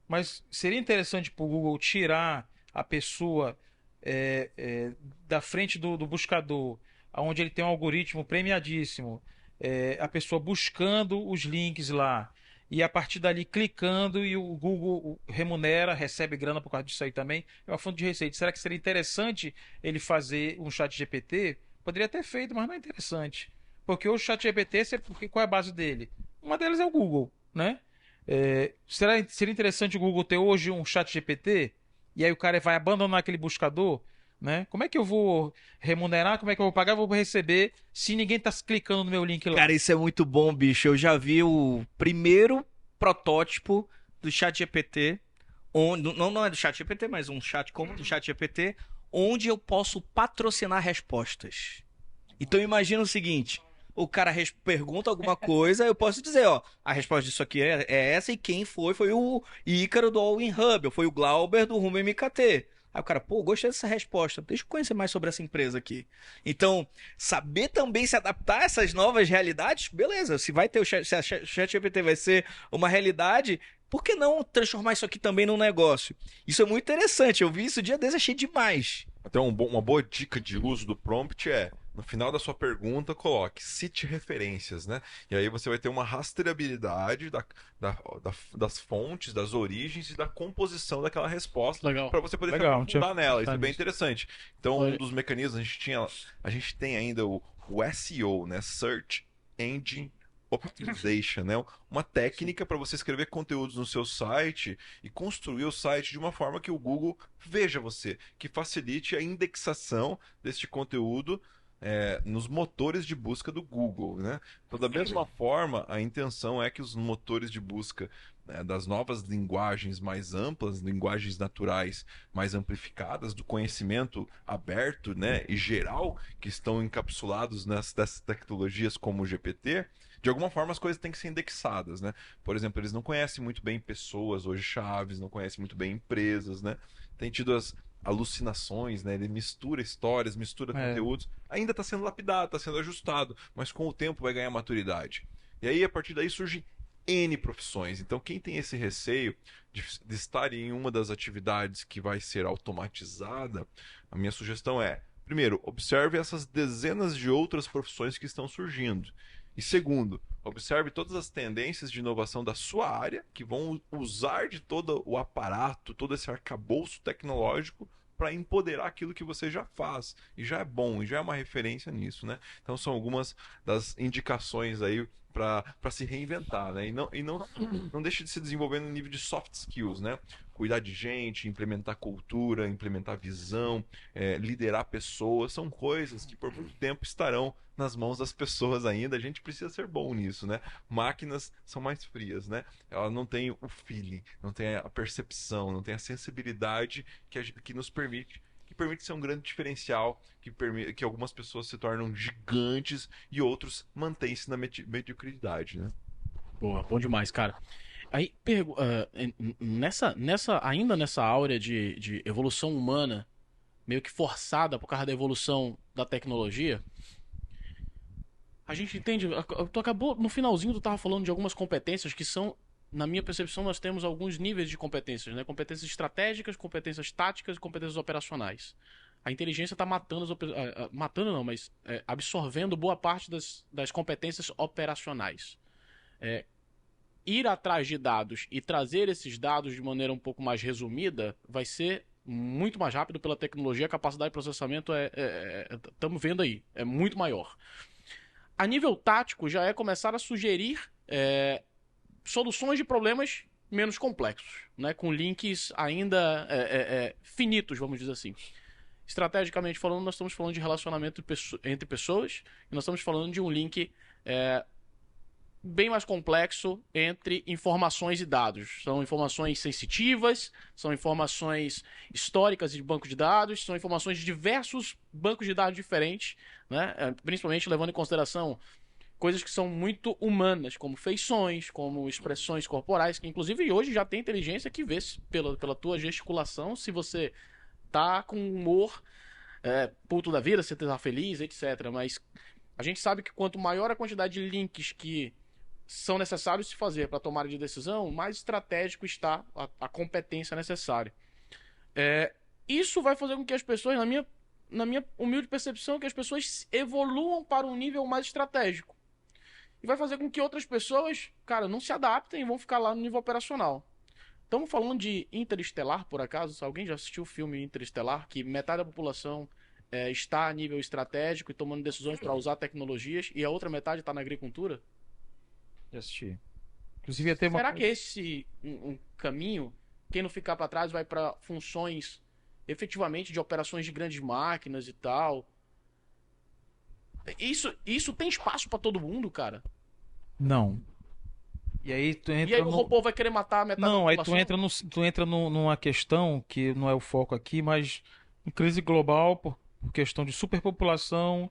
Speaker 4: Mas seria interessante para o Google tirar a pessoa da frente do buscador, onde ele tem um algoritmo premiadíssimo, a pessoa buscando os links lá, e a partir dali clicando, e o Google remunera, recebe grana por causa disso aí também. É uma fonte de receita. Será que seria interessante ele fazer um chat GPT? Poderia ter feito, mas não é interessante. Porque o chat GPT, qual é a base dele? Uma delas é o Google, né? Seria interessante o Google ter hoje um chat GPT? E aí o cara vai abandonar aquele buscador? Né? Como é que eu vou remunerar? Como é que eu vou pagar? Eu vou receber se ninguém tá clicando no meu link lá.
Speaker 2: Cara, isso é muito bom, bicho. Eu já vi o primeiro protótipo do ChatGPT, não é do ChatGPT, mas um chat como do ChatGPT, onde eu posso patrocinar respostas. Então imagina o seguinte, o cara pergunta alguma coisa, eu posso dizer, ó, a resposta disso aqui é essa, e quem foi o Ícaro do All In Hub, foi o Glauber do Rumo MKT. Aí o cara, gostei dessa resposta, deixa eu conhecer mais sobre essa empresa aqui. Então, saber também se adaptar a essas novas realidades, beleza, se a ChatGPT vai ser uma realidade, Por que não transformar isso aqui também num negócio? Isso é muito interessante. Eu vi isso dia desses, achei demais.
Speaker 3: Até uma boa dica de uso do prompt é, no final da sua pergunta, coloque cite referências, né? E aí você vai ter uma rastreabilidade das fontes, das origens e da composição daquela resposta
Speaker 1: Legal.
Speaker 3: para você poder se
Speaker 4: Legal,
Speaker 3: aprofundar nela. Isso é
Speaker 4: pensado
Speaker 3: bem
Speaker 4: nisso.
Speaker 3: interessante. Então,
Speaker 1: Foi.
Speaker 3: um dos mecanismos, a gente tem ainda o SEO, né? Search Engine Optimization, né? Uma técnica para você escrever conteúdos no seu site e construir o site de uma forma que o Google veja você, que facilite a indexação deste conteúdo nos motores de busca do Google, né? Então, da mesma forma, a intenção é que os motores de busca das novas linguagens mais amplas, linguagens naturais mais amplificadas, do conhecimento aberto, né, e geral, que estão encapsulados nessas tecnologias como o GPT, de alguma forma as coisas têm que ser indexadas, né? Por exemplo, eles não conhecem muito bem pessoas hoje chaves, não conhecem muito bem empresas, né? Tem tido as alucinações, né? Ele mistura histórias, mistura conteúdos. Ainda está sendo lapidado, está sendo ajustado, mas com o tempo vai ganhar maturidade. E aí, a partir daí, surgem N profissões. Então, quem tem esse receio de estar em uma das atividades que vai ser automatizada, a minha sugestão é, primeiro, observe essas dezenas de outras profissões que estão surgindo. E segundo, observe todas as tendências de inovação da sua área, que vão usar de todo o aparato, todo esse arcabouço tecnológico para empoderar aquilo que você já faz. E já é bom, e já é uma referência nisso, né? Então são algumas das indicações aí para se reinventar, né? Não deixe de se desenvolver no nível de soft skills, né? Cuidar de gente, implementar cultura, implementar visão, liderar pessoas, são coisas que por muito tempo estarão nas mãos das pessoas ainda. A gente precisa ser bom nisso, né? Máquinas são mais frias, né? Ela não tem o feeling, não tem a percepção, não tem a sensibilidade que nos permite ser um grande diferencial, que algumas pessoas se tornam gigantes e outros mantêm-se na mediocridade, né?
Speaker 1: Boa, bom demais, cara. Aí, ainda nessa áurea de evolução humana, meio que forçada por causa da evolução da tecnologia, a gente entende. Tu acabou, no finalzinho, tu tava falando de algumas competências que são, na minha percepção, nós temos alguns níveis de competências, né? Competências estratégicas, competências táticas e competências operacionais. A inteligência está matando matando não, mas absorvendo boa parte das competências operacionais. Ir atrás de dados e trazer esses dados de maneira um pouco mais resumida vai ser muito mais rápido pela tecnologia. A capacidade de processamento estamos vendo aí, é muito maior. A nível tático, já é começar a sugerir soluções de problemas menos complexos, né? Com links ainda finitos, vamos dizer assim. Estrategicamente falando, nós estamos falando de relacionamento entre pessoas e nós estamos falando de um link bem mais complexo entre informações e dados. São informações sensitivas, são informações históricas de banco de dados, são informações de diversos bancos de dados diferentes, né? Principalmente levando em consideração coisas que são muito humanas, como feições, como expressões corporais, que inclusive hoje já tem inteligência que vê pela tua gesticulação se você tá com humor puto da vida, se você tá feliz, etc. Mas a gente sabe que quanto maior a quantidade de links que são necessários se fazer para tomada de decisão, mais estratégico está a competência necessária. Isso vai fazer com que as pessoas, na minha humilde percepção, que as pessoas evoluam para um nível mais estratégico. E vai fazer com que outras pessoas, cara, não se adaptem e vão ficar lá no nível operacional. Estamos falando de Interestelar, por acaso? Se alguém já assistiu o filme Interestelar, que metade da população está a nível estratégico e tomando decisões para usar tecnologias e a outra metade está na agricultura?
Speaker 4: Já assisti. Inclusive ia ter uma...
Speaker 1: Será que esse um caminho, quem não ficar para trás vai para funções efetivamente de operações de grandes máquinas e tal? Isso tem espaço para todo mundo, cara?
Speaker 4: Não. E aí tu entra
Speaker 1: E aí o robô vai querer matar a metade da
Speaker 4: Não, aí
Speaker 1: população?
Speaker 4: tu entra numa questão que não é o foco aqui, mas em crise global por questão de superpopulação,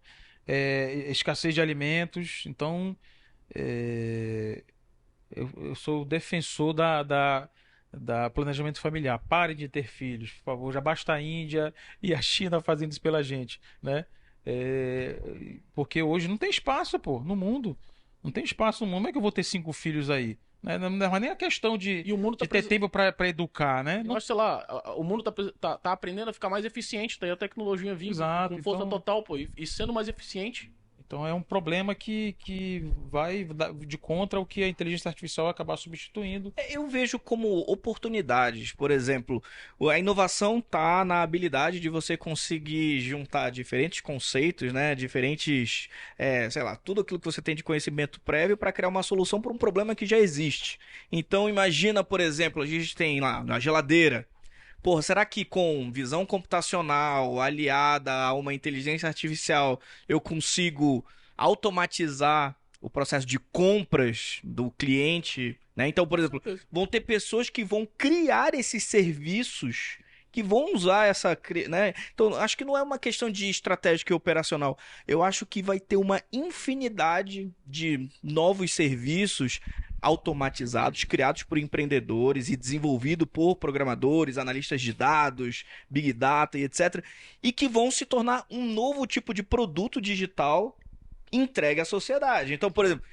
Speaker 4: escassez de alimentos. Então, eu sou defensor da planejamento familiar. Pare de ter filhos, por favor. Já basta a Índia e a China fazendo isso pela gente, né? Porque hoje não tem espaço, pô, no mundo. Não tem espaço no mundo. Como é que eu vou ter 5 filhos aí? Né? Não é nem a questão
Speaker 1: E o mundo
Speaker 4: de ter tempo para educar, né?
Speaker 1: Eu acho, sei lá, o mundo tá aprendendo a ficar mais eficiente, tá aí a tecnologia vindo
Speaker 4: Exato,
Speaker 1: com força
Speaker 4: então-
Speaker 1: total, pô. E sendo mais eficiente,
Speaker 4: Então é um problema que vai de contra o que a inteligência artificial vai acabar substituindo.
Speaker 2: Eu vejo como oportunidades. Por exemplo, a inovação está na habilidade de você conseguir juntar diferentes conceitos, né? Diferentes, sei lá, tudo aquilo que você tem de conhecimento prévio para criar uma solução para um problema que já existe. Então, imagina, por exemplo, a gente tem lá na geladeira. Porra, será que com visão computacional aliada a uma inteligência artificial eu consigo automatizar o processo de compras do cliente, né? Então, por exemplo, vão ter pessoas que vão criar esses serviços que vão usar né? Então, acho que não é uma questão de estratégica e operacional. Eu acho que vai ter uma infinidade de novos serviços automatizados, criados por empreendedores e desenvolvidos por programadores, analistas de dados, Big Data e etc. E que vão se tornar um novo tipo de produto digital entregue à sociedade. Então, por exemplo,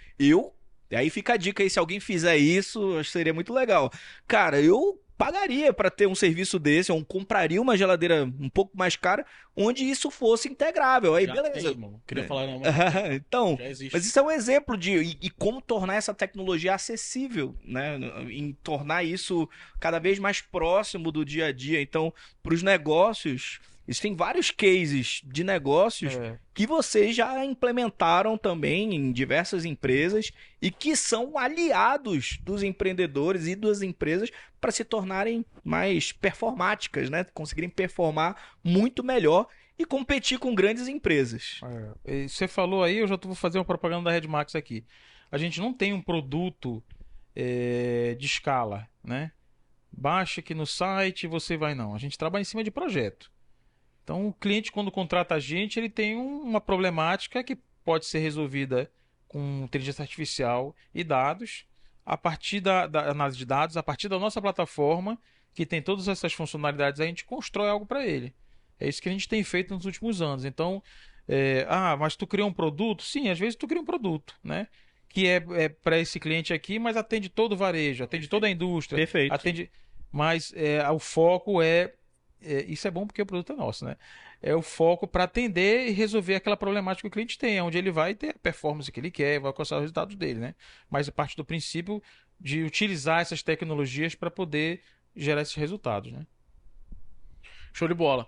Speaker 2: aí fica a dica aí, se alguém fizer isso, acho que seria muito legal. Cara, eu pagaria para ter um serviço desse, ou compraria uma geladeira um pouco mais cara, onde isso fosse integrável. Aí,
Speaker 1: já
Speaker 2: beleza.
Speaker 1: tem, irmão. Queria falar, não, mas
Speaker 2: Então,
Speaker 1: já existe.
Speaker 2: mas isso é um exemplo e como tornar essa tecnologia acessível, né? Em tornar isso cada vez mais próximo do dia a dia. Então, para os negócios, existem vários cases de negócios que vocês já implementaram também em diversas empresas e que são aliados dos empreendedores e das empresas para se tornarem mais performáticas, né? Conseguirem performar muito melhor e competir com grandes empresas.
Speaker 4: E você falou aí, eu já vou fazer uma propaganda da Redmax aqui. A gente não tem um produto de escala, né? Baixa aqui no site, você vai não. A gente trabalha em cima de projeto. Então, o cliente, quando contrata a gente, ele tem uma problemática que pode ser resolvida com inteligência artificial e dados, a partir da análise de dados, a partir da nossa plataforma, que tem todas essas funcionalidades, a gente constrói algo para ele. É isso que a gente tem feito nos últimos anos. Então, mas tu criou um produto? Sim, às vezes tu cria um produto, né? Que é para esse cliente aqui, mas atende todo o varejo, atende toda a indústria.
Speaker 2: Perfeito.
Speaker 4: Mas o foco isso é bom porque o produto é nosso, né? É o foco para atender e resolver aquela problemática que o cliente tem, onde ele vai ter a performance que ele quer, vai alcançar os resultados dele, né? Mas a parte do princípio de utilizar essas tecnologias para poder gerar esses resultados, né?
Speaker 1: Show de bola.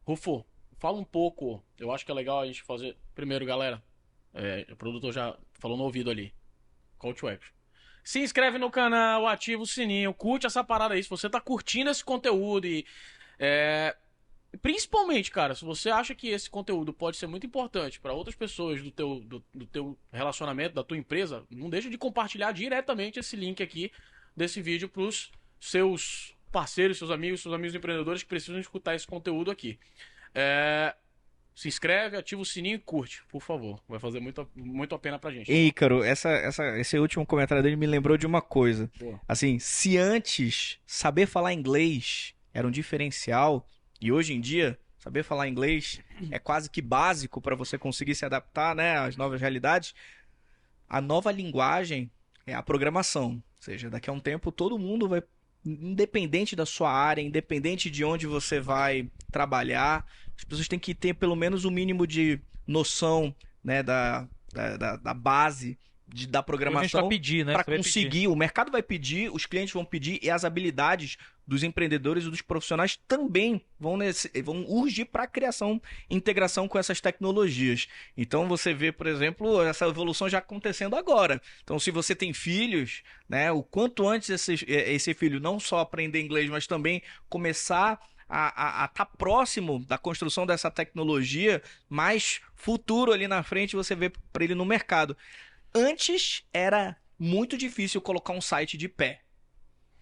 Speaker 1: Rufo, fala um pouco. Eu acho que é legal a gente fazer. Primeiro, galera, o produtor já falou no ouvido ali. Call to action. Se inscreve no canal, ativa o sininho, curte essa parada aí. Se você tá curtindo esse conteúdo e. Principalmente, cara, se você acha que esse conteúdo pode ser muito importante para outras pessoas do teu relacionamento, da tua empresa, não deixa de compartilhar diretamente esse link aqui desse vídeo pros seus parceiros, seus amigos empreendedores que precisam escutar esse conteúdo aqui. Se inscreve, ativa o sininho e curte, por favor. Vai fazer muito a pena pra gente.
Speaker 2: E, Ícaro, esse último comentário dele me lembrou de uma coisa.
Speaker 1: Boa.
Speaker 2: Assim, se antes saber falar inglês era um diferencial, e hoje em dia saber falar inglês é quase que básico para você conseguir se adaptar, né, às novas realidades, a nova linguagem é a programação. Ou seja, daqui a um tempo todo mundo vai, independente da sua área, independente de onde você vai trabalhar, as pessoas têm que ter pelo menos o mínimo de noção, né, da base da programação para conseguir. O mercado vai pedir, os clientes vão pedir e as habilidades dos empreendedores e dos profissionais também vão urgir para a criação e integração com essas tecnologias. Então você vê, por exemplo, essa evolução já acontecendo agora. Então, se você tem filhos, né, o quanto antes esse filho não só aprender inglês, mas também começar a estar próximo da construção dessa tecnologia, mais futuro ali na frente você vê para ele no mercado. Antes era muito difícil colocar um site de pé,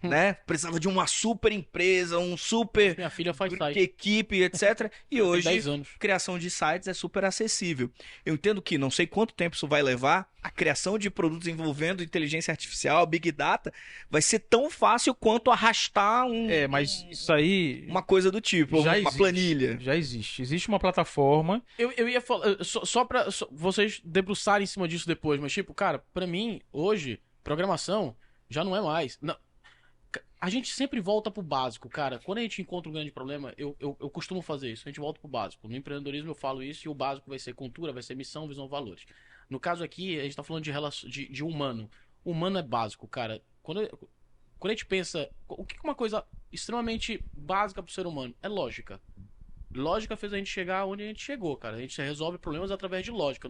Speaker 2: né? Precisava de uma super empresa, um super
Speaker 1: Minha filha faz site.
Speaker 2: equipe, etc. E hoje,
Speaker 1: 10 anos.
Speaker 2: criação de sites é super acessível. Eu entendo que não sei quanto tempo isso vai levar, a criação de produtos envolvendo inteligência artificial, Big Data, vai ser tão fácil quanto arrastar
Speaker 4: mas isso aí
Speaker 2: uma coisa do tipo,
Speaker 4: já
Speaker 2: uma
Speaker 4: existe,
Speaker 2: planilha.
Speaker 4: Já existe. Existe uma plataforma.
Speaker 1: Eu ia falar, só pra vocês debruçarem em cima disso depois, mas tipo, cara, pra mim, hoje, Programação já não é mais. Não, a gente sempre volta pro básico, cara. Quando a gente encontra um grande problema, eu costumo fazer isso. A gente volta pro básico. No empreendedorismo eu falo isso e o básico vai ser cultura, vai ser missão, visão, valores. No caso aqui, a gente tá falando de humano. Humano é básico, cara. Quando a gente pensa... O que é uma coisa extremamente básica pro ser humano? É lógica. Lógica fez a gente chegar onde a gente chegou, cara. A gente resolve problemas através de lógica.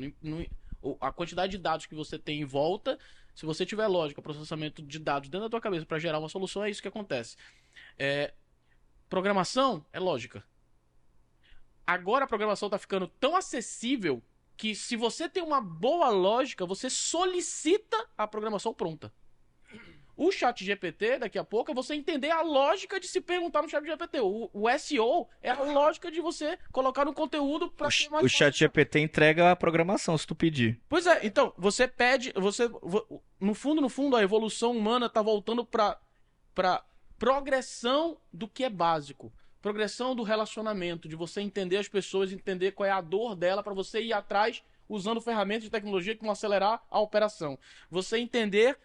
Speaker 1: A quantidade de dados que você tem em volta, se você tiver lógica, processamento de dados dentro da tua cabeça para gerar uma solução, é isso que acontece. Programação é lógica. Agora a programação está ficando tão acessível que se você tem uma boa lógica, você solicita a programação pronta. O chat GPT, daqui a pouco, é você entender a lógica de se perguntar no chat GPT. O SEO é a lógica de você colocar no conteúdo para ser mais
Speaker 2: O chat GPT entrega a programação, se tu pedir.
Speaker 1: Pois é, então, você pede... No fundo, a evolução humana tá voltando pra progressão do que é básico. Progressão do relacionamento, de você entender as pessoas, entender qual é a dor dela para você ir atrás usando ferramentas de tecnologia que vão acelerar a operação. Você entender...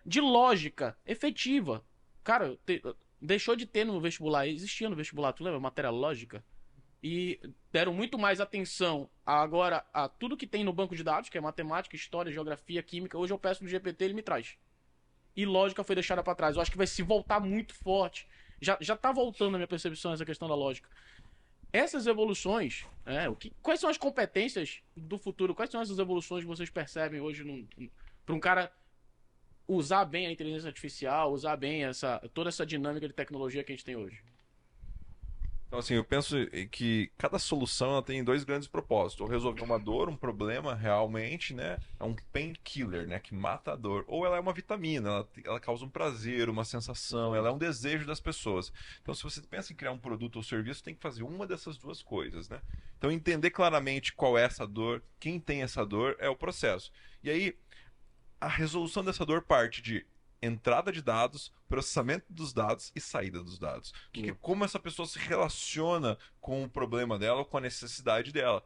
Speaker 1: de lógica efetiva. Cara, deixou de ter no vestibular, existia no vestibular, tu lembra? Matéria lógica. E deram muito mais atenção agora a tudo que tem no banco de dados, que é matemática, história, geografia, química. Hoje eu peço no GPT, ele me traz. E lógica foi deixada para trás. Eu acho que vai se voltar muito forte. Já tá voltando na minha percepção essa questão da lógica. Essas evoluções, quais são as competências do futuro? Quais são essas evoluções que vocês percebem hoje para um cara usar bem a inteligência artificial, usar bem toda essa dinâmica de tecnologia que a gente tem hoje?
Speaker 3: Então, assim, eu penso que cada solução ela tem dois grandes propósitos. Ou resolver uma dor, um problema realmente, né? É um painkiller, né? Que mata a dor. Ou ela é uma vitamina, ela causa um prazer, uma sensação, ela é um desejo das pessoas. Então, se você pensa em criar um produto ou serviço, tem que fazer uma dessas duas coisas, né? Então, entender claramente qual é essa dor, quem tem essa dor, é o processo. E aí, a resolução dessa dor parte de entrada de dados, processamento dos dados e saída dos dados. Como essa pessoa se relaciona com o problema dela, com a necessidade dela.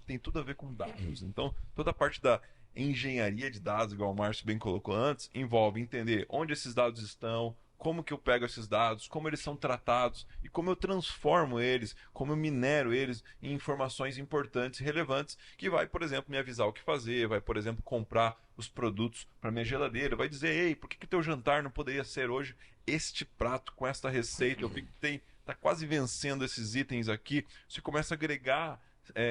Speaker 3: Tem tudo a ver com dados. Então, toda a parte da engenharia de dados, igual o Márcio bem colocou antes, envolve entender onde esses dados estão, como que eu pego esses dados, como eles são tratados e como eu transformo eles, como eu minero eles em informações importantes e relevantes que vai, por exemplo, me avisar o que fazer, vai, por exemplo, comprar os produtos para minha geladeira, vai dizer, ei, por que teu jantar não poderia ser hoje este prato com esta receita? Eu vi que tá quase vencendo esses itens aqui. Você começa a agregar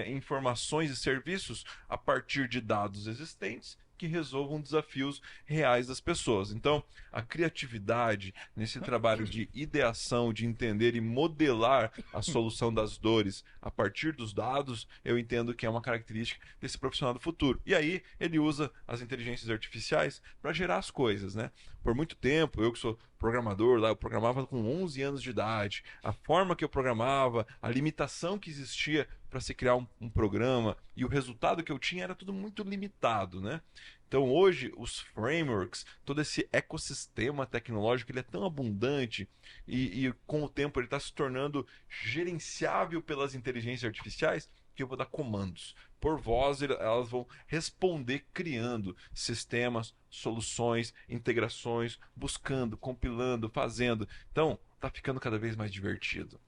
Speaker 3: informações e serviços a partir de dados existentes que resolvam desafios reais das pessoas. Então, a criatividade nesse trabalho de ideação, de entender e modelar a solução das dores a partir dos dados, eu entendo que é uma característica desse profissional do futuro. E aí, ele usa as inteligências artificiais para gerar as coisas, né? Por muito tempo, eu que sou programador lá, eu programava com 11 anos de idade. A forma que eu programava, a limitação que existia para se criar um programa e o resultado que eu tinha era tudo muito limitado, né? Então hoje os frameworks, todo esse ecossistema tecnológico, ele é tão abundante e com o tempo ele está se tornando gerenciável pelas inteligências artificiais que eu vou dar comandos. Por voz elas vão responder criando sistemas, soluções, integrações, buscando, compilando, fazendo. Então está ficando cada vez mais divertido.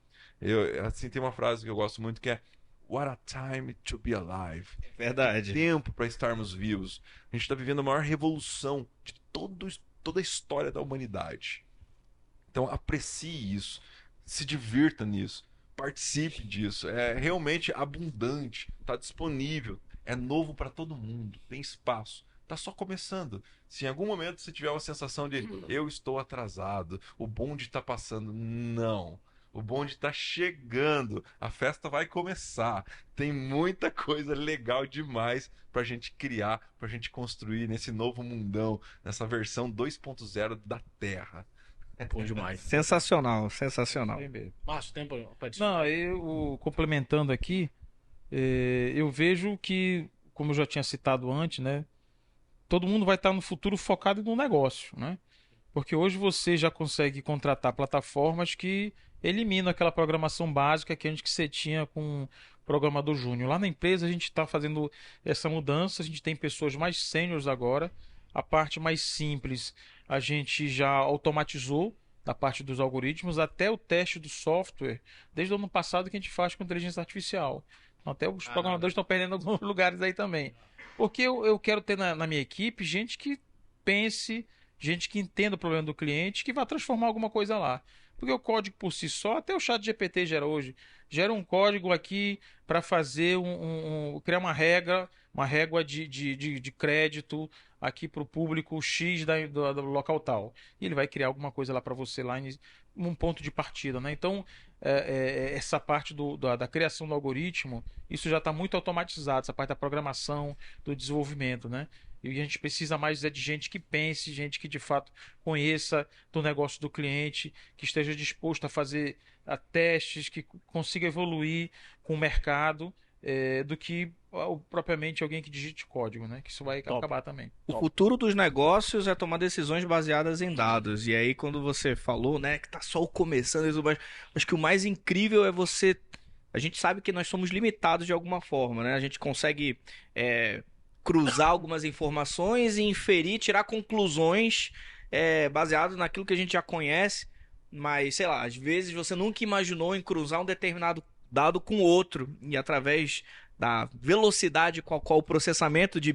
Speaker 3: Assim, tem uma frase que eu gosto muito que é What a time to be alive.
Speaker 2: Verdade.
Speaker 3: Tempo para estarmos vivos. A gente está vivendo a maior revolução de toda a história da humanidade. Então aprecie isso, se divirta nisso, participe disso. É realmente abundante, está disponível, é novo para todo mundo, tem espaço. Está só começando. Se em algum momento você tiver uma sensação de eu estou atrasado, o bonde está passando, não. O bonde está chegando, a festa vai começar. Tem muita coisa legal demais para a gente criar, para a gente construir nesse novo mundão, nessa versão 2.0 da Terra.
Speaker 1: Bom demais.
Speaker 2: Sensacional, sensacional.
Speaker 1: Márcio, tempo.
Speaker 4: Não, eu complementando aqui, eu vejo que, como eu já tinha citado antes, né? Todo mundo vai estar no futuro focado no negócio, né? Porque hoje você já consegue contratar plataformas que eliminam aquela programação básica que antes que você tinha com programador júnior. Lá na empresa a gente está fazendo essa mudança, a gente tem pessoas mais sêniores agora A parte mais simples a gente já automatizou da parte dos algoritmos até o teste do software, desde o ano passado que a gente faz com inteligência artificial. Então, até os programadores estão perdendo alguns lugares aí também. Porque eu quero ter na minha equipe gente que pense, gente que entenda o problema do cliente, que vai transformar alguma coisa lá. Porque o código por si só, até o chat GPT gera hoje, gera um código aqui para fazer criar uma régua de crédito aqui para o público X do local tal. E ele vai criar alguma coisa lá para você, lá em um ponto de partida, né? Então, essa parte da criação do algoritmo, isso já está muito automatizado, essa parte da programação, do desenvolvimento, né? E a gente precisa mais de gente que pense, gente que de fato conheça do negócio do cliente, que esteja disposto a fazer testes, que consiga evoluir com o mercado, do que propriamente alguém que digite código, né? Que isso vai acabar também.
Speaker 2: O futuro dos negócios é tomar decisões baseadas em dados. E aí, quando você falou, né, que tá só começando, acho que o mais incrível é você. A gente sabe que nós somos limitados de alguma forma, né? A gente consegue cruzar algumas informações e inferir, tirar conclusões baseadas naquilo que a gente já conhece. Mas, sei lá, às vezes você nunca imaginou em cruzar um determinado dado com outro. E através da velocidade com a qual o processamento de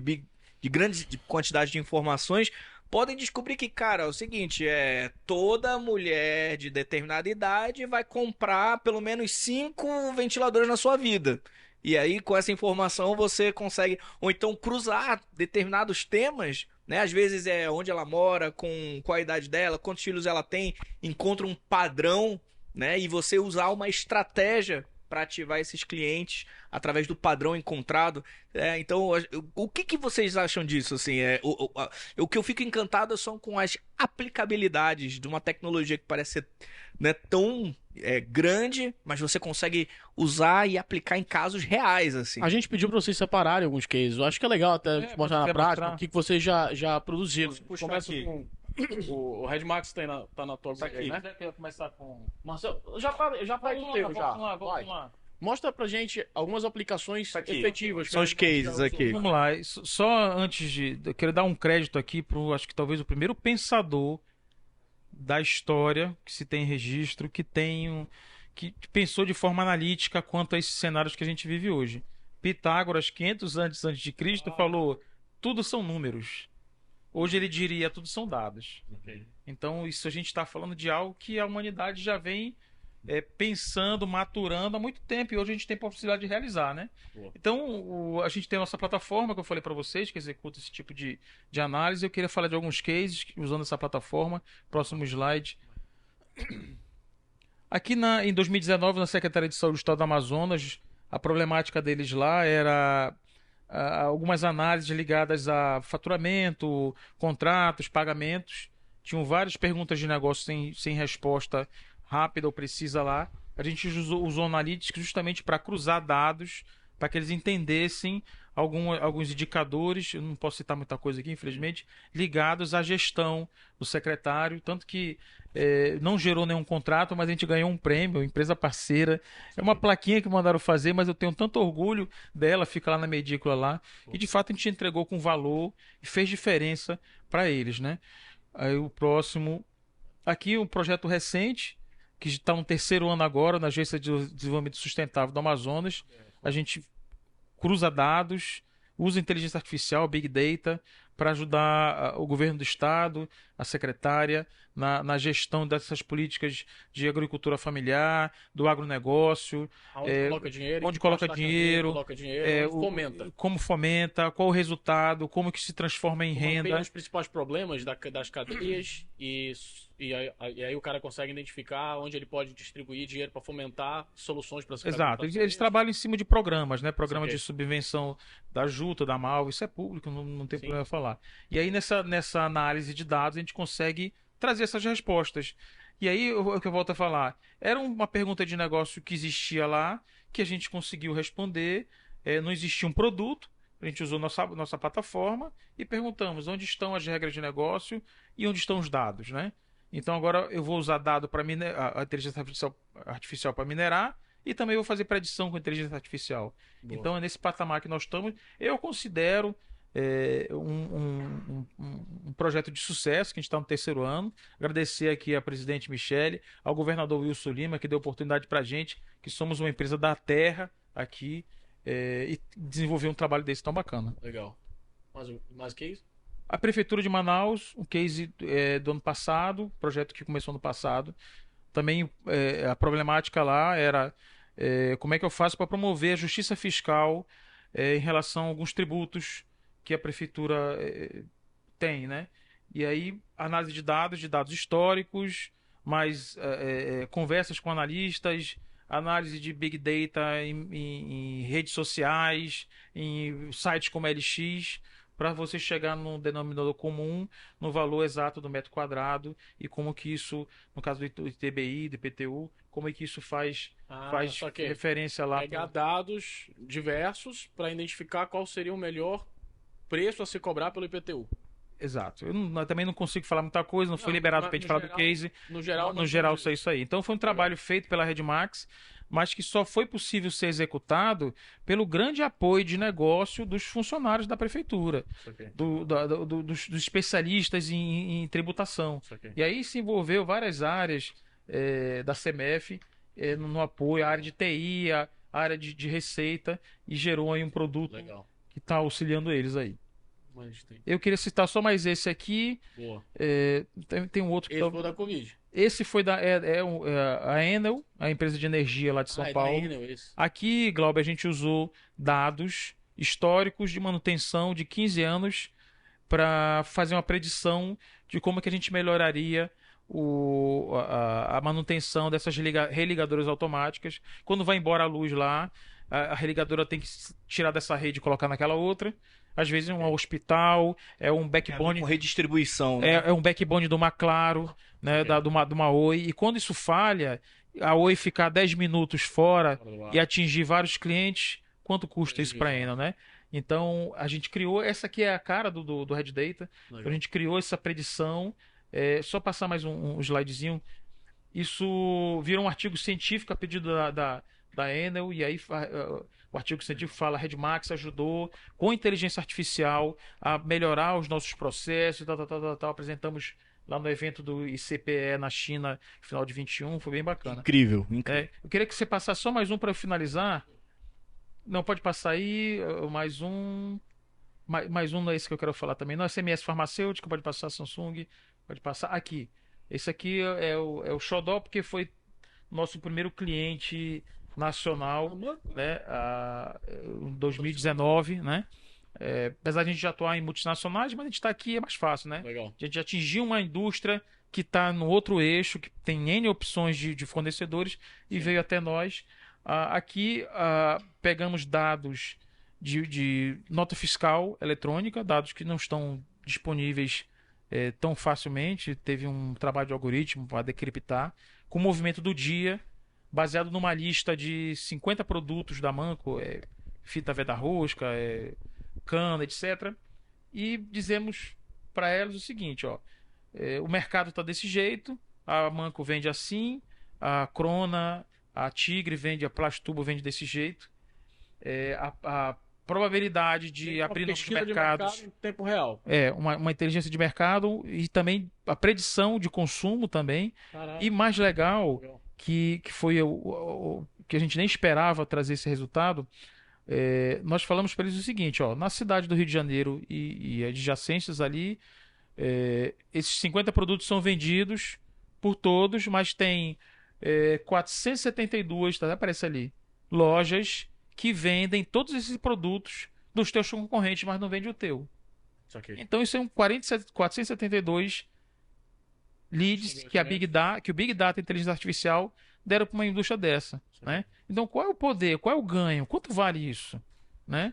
Speaker 2: grandes quantidades de informações, podem descobrir que, cara, é o seguinte, toda mulher de determinada idade vai comprar pelo menos 5 ventiladores na sua vida. E aí, com essa informação, você consegue, ou então, cruzar determinados temas, né? Às vezes é onde ela mora, com qual a idade dela, quantos filhos ela tem, encontra um padrão, né? E você usar uma estratégia para ativar esses clientes através do padrão encontrado. Então, o que vocês acham disso? Assim, o que eu fico encantado são com as aplicabilidades de uma tecnologia que parece ser, né, tão grande, mas você consegue usar e aplicar em casos reais. Assim.
Speaker 1: A gente pediu para vocês separarem alguns cases. Eu acho que é legal até mostrar na prática o que vocês já produziram. Começa
Speaker 2: aqui.
Speaker 1: com o Red Max tá na tua
Speaker 4: Aqui,
Speaker 1: né?
Speaker 4: quer começar com...
Speaker 1: Marcelo, eu já falei o teu já.
Speaker 4: Vamos lá.
Speaker 1: Mostra pra gente algumas aplicações efetivas.
Speaker 2: São os cases aqui.
Speaker 4: Vamos lá. Só antes de... Eu quero dar um crédito aqui pro, acho que talvez o primeiro pensador da história que se tem registro, que pensou de forma analítica quanto a esses cenários que a gente vive hoje. Pitágoras, 500 anos antes de Cristo, falou: tudo são números. Hoje ele diria: tudo são dados.
Speaker 1: Okay.
Speaker 4: Então, isso a gente está falando de algo que a humanidade já vem pensando, maturando há muito tempo, e hoje a gente tem a possibilidade de realizar, né?
Speaker 1: Boa.
Speaker 4: Então, a gente tem a nossa plataforma, que eu falei para vocês, que executa esse tipo de análise. Eu queria falar de alguns cases usando essa plataforma. Próximo slide. Aqui em 2019, na Secretaria de Saúde do Estado do Amazonas, a problemática deles lá era algumas análises ligadas a faturamento, contratos, pagamentos. Tinham várias perguntas de negócio sem resposta rápida ou precisa lá. A gente usou Analytics justamente para cruzar dados, para que eles entendessem alguns indicadores, eu não posso citar muita coisa aqui, infelizmente, ligados à gestão do secretário, tanto que não gerou nenhum contrato, mas a gente ganhou um prêmio, empresa parceira. É uma plaquinha que mandaram fazer, mas eu tenho tanto orgulho dela, fica lá na medícula lá, e de fato a gente entregou com valor e fez diferença para eles, né? Aí o próximo, aqui um projeto recente, que está no 3º ano agora, na Agência de Desenvolvimento Sustentável do Amazonas. A gente cruza dados, usa inteligência artificial, Big Data, para ajudar o governo do estado, a secretária, na gestão dessas políticas de agricultura familiar, do agronegócio.
Speaker 1: Onde coloca dinheiro,
Speaker 4: fomenta. Como fomenta, qual o resultado, como que se transforma em renda.
Speaker 1: Os principais problemas das cadeias e aí o cara consegue identificar onde ele pode distribuir dinheiro para fomentar soluções para essa cadeia.
Speaker 4: Exato, eles trabalham em cima de programas, né? Programas de subvenção da Juta, da Malva, isso é público, não tem problema falar. E aí nessa análise de dados a gente consegue trazer essas respostas. E aí o que eu volto a falar, era uma pergunta de negócio que existia lá, que a gente conseguiu responder, não existia um produto, a gente usou nossa plataforma e perguntamos onde estão as regras de negócio e onde estão os dados, né? Então agora eu vou usar dado para a inteligência artificial para minerar e também vou fazer predição com inteligência artificial. Boa. Então é nesse patamar que nós estamos. Eu considero um projeto de sucesso, que a gente está no 3º ano. Agradecer aqui à presidente Michele, ao governador Wilson Lima, que deu oportunidade para a gente, que somos uma empresa da terra aqui, e desenvolver um trabalho desse tão bacana.
Speaker 1: Legal. Mais o que é isso?
Speaker 4: A Prefeitura de Manaus, um case do ano passado, projeto que começou no passado. Também a problemática lá era como é que eu faço para promover a justiça fiscal em relação a alguns tributos que a Prefeitura tem, né? E aí, análise de dados históricos, mais conversas com analistas, análise de Big Data em redes sociais, em sites como LX, para você chegar num denominador comum, no valor exato do metro quadrado e como que isso, no caso do ITBI, do IPTU, como é que isso faz referência lá.
Speaker 1: Pegar dados diversos para identificar qual seria o melhor preço a se cobrar pelo IPTU.
Speaker 4: Exato. Eu também não consigo falar muita coisa, não foi liberado para a gente falar do case.
Speaker 1: No geral,
Speaker 4: é isso aí. Então foi um trabalho feito pela Redmax, mas que só foi possível ser executado pelo grande apoio de negócio dos funcionários da prefeitura, dos especialistas em tributação. E aí se envolveu várias áreas da CEMEF no apoio, a área de TI, a área de receita, e gerou aí um produto que está auxiliando eles aí. Eu queria citar só mais esse aqui.
Speaker 1: Boa.
Speaker 4: Tem um outro que
Speaker 1: esse foi da Covid.
Speaker 4: Esse foi a Enel, a empresa de energia lá de São Paulo. Aqui, Glauber, a gente usou dados históricos de manutenção de 15 anos para fazer uma predição de como que a gente melhoraria a manutenção dessas religadoras automáticas. Quando vai embora a luz lá, a religadora tem que tirar dessa rede e colocar naquela outra. Às vezes é um hospital, é um backbone
Speaker 2: com redistribuição, né?
Speaker 4: É um backbone de uma Claro, né, de uma Oi. E quando isso falha, a Oi ficar 10 minutos fora e atingir vários clientes, quanto custa isso para a Enel, né? Então a gente criou, essa aqui é a cara do Red Data. A gente criou essa predição. Só passar mais um slidezinho. Isso vira um artigo científico a pedido da Enel, e aí o artigo científico fala: a Redmax ajudou com inteligência artificial a melhorar os nossos processos, tal. Apresentamos lá no evento do ICPE na China no final de 21, foi bem bacana.
Speaker 2: Incrível.
Speaker 4: Eu queria que você passasse só mais um para eu finalizar. Não, pode passar aí, mais um. Mais um, não é esse que eu quero falar também. Não, SMS farmacêutica, pode passar. Samsung, pode passar. Aqui. Esse aqui é o Xodó, porque foi nosso primeiro cliente nacional, né, em 2019, né? Apesar de a gente já atuar em multinacionais, mas a gente está aqui, é mais fácil, né?
Speaker 1: Legal.
Speaker 4: A gente atingiu uma indústria que está no outro eixo, que tem N opções de fornecedores, e veio até nós. Aqui pegamos dados de nota fiscal eletrônica, dados que não estão disponíveis tão facilmente. Teve um trabalho de algoritmo para decriptar, com o movimento do dia, baseado numa lista de 50 produtos da Manco, fita veda-rosca, cana, etc. E dizemos para elas o seguinte: o mercado está desse jeito, a Manco vende assim, a Crona, a Tigre vende, a Plastubo vende desse jeito. A probabilidade de abrir novos mercados
Speaker 1: em tempo real.
Speaker 4: Uma inteligência de mercado, e também a predição de consumo também.
Speaker 1: Caraca.
Speaker 4: E mais legal, que foi que a gente nem esperava trazer esse resultado, nós falamos para eles o seguinte: na cidade do Rio de Janeiro e adjacências ali, esses 50 produtos são vendidos por todos, mas tem 472, aparece ali, lojas que vendem todos esses produtos dos teus concorrentes, mas não vende o teu. Então isso é um 472 leads que o Big Data e a inteligência artificial deram para uma indústria dessa, né? Então qual é o poder, qual é o ganho, quanto vale isso, né?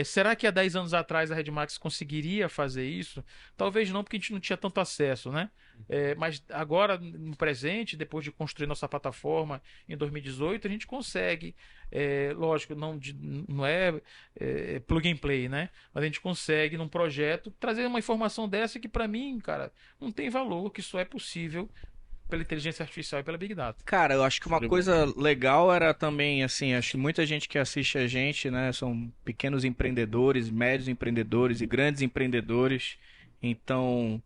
Speaker 4: Será que há 10 anos atrás a Redmax conseguiria fazer isso? Talvez não, porque a gente não tinha tanto acesso, né? Mas agora, no presente, depois de construir nossa plataforma em 2018, a gente consegue, lógico, não é plug and play, né? Mas a gente consegue, num projeto, trazer uma informação dessa que, para mim, cara, não tem valor, que só é possível pela inteligência artificial e pela Big Data.
Speaker 2: Cara, eu acho que uma coisa legal era também, assim, acho que muita gente que assiste a gente, né, são pequenos empreendedores, médios empreendedores e grandes empreendedores. Então,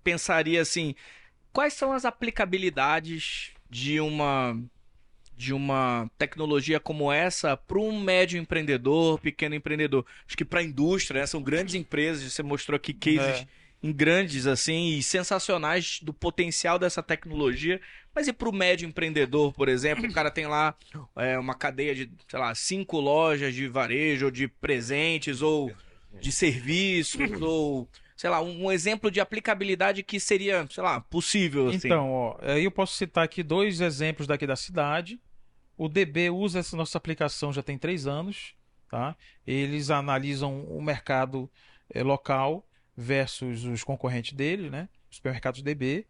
Speaker 2: pensaria assim, quais são as aplicabilidades de uma tecnologia como essa para um médio empreendedor, pequeno empreendedor? Acho que para a indústria, né, são grandes empresas, você mostrou aqui cases em grandes assim e sensacionais do potencial dessa tecnologia, mas e para o médio empreendedor, por exemplo, o cara tem lá uma cadeia de, sei lá, 5 lojas de varejo, ou de presentes, ou de serviços, ou, sei lá, um exemplo de aplicabilidade que seria, sei lá, possível, assim.
Speaker 4: Então, ó, aí eu posso citar aqui 2 exemplos daqui da cidade. O DB usa essa nossa aplicação já tem 3 anos, tá? Eles analisam o mercado local versus os concorrentes dele, né? Os supermercados DB.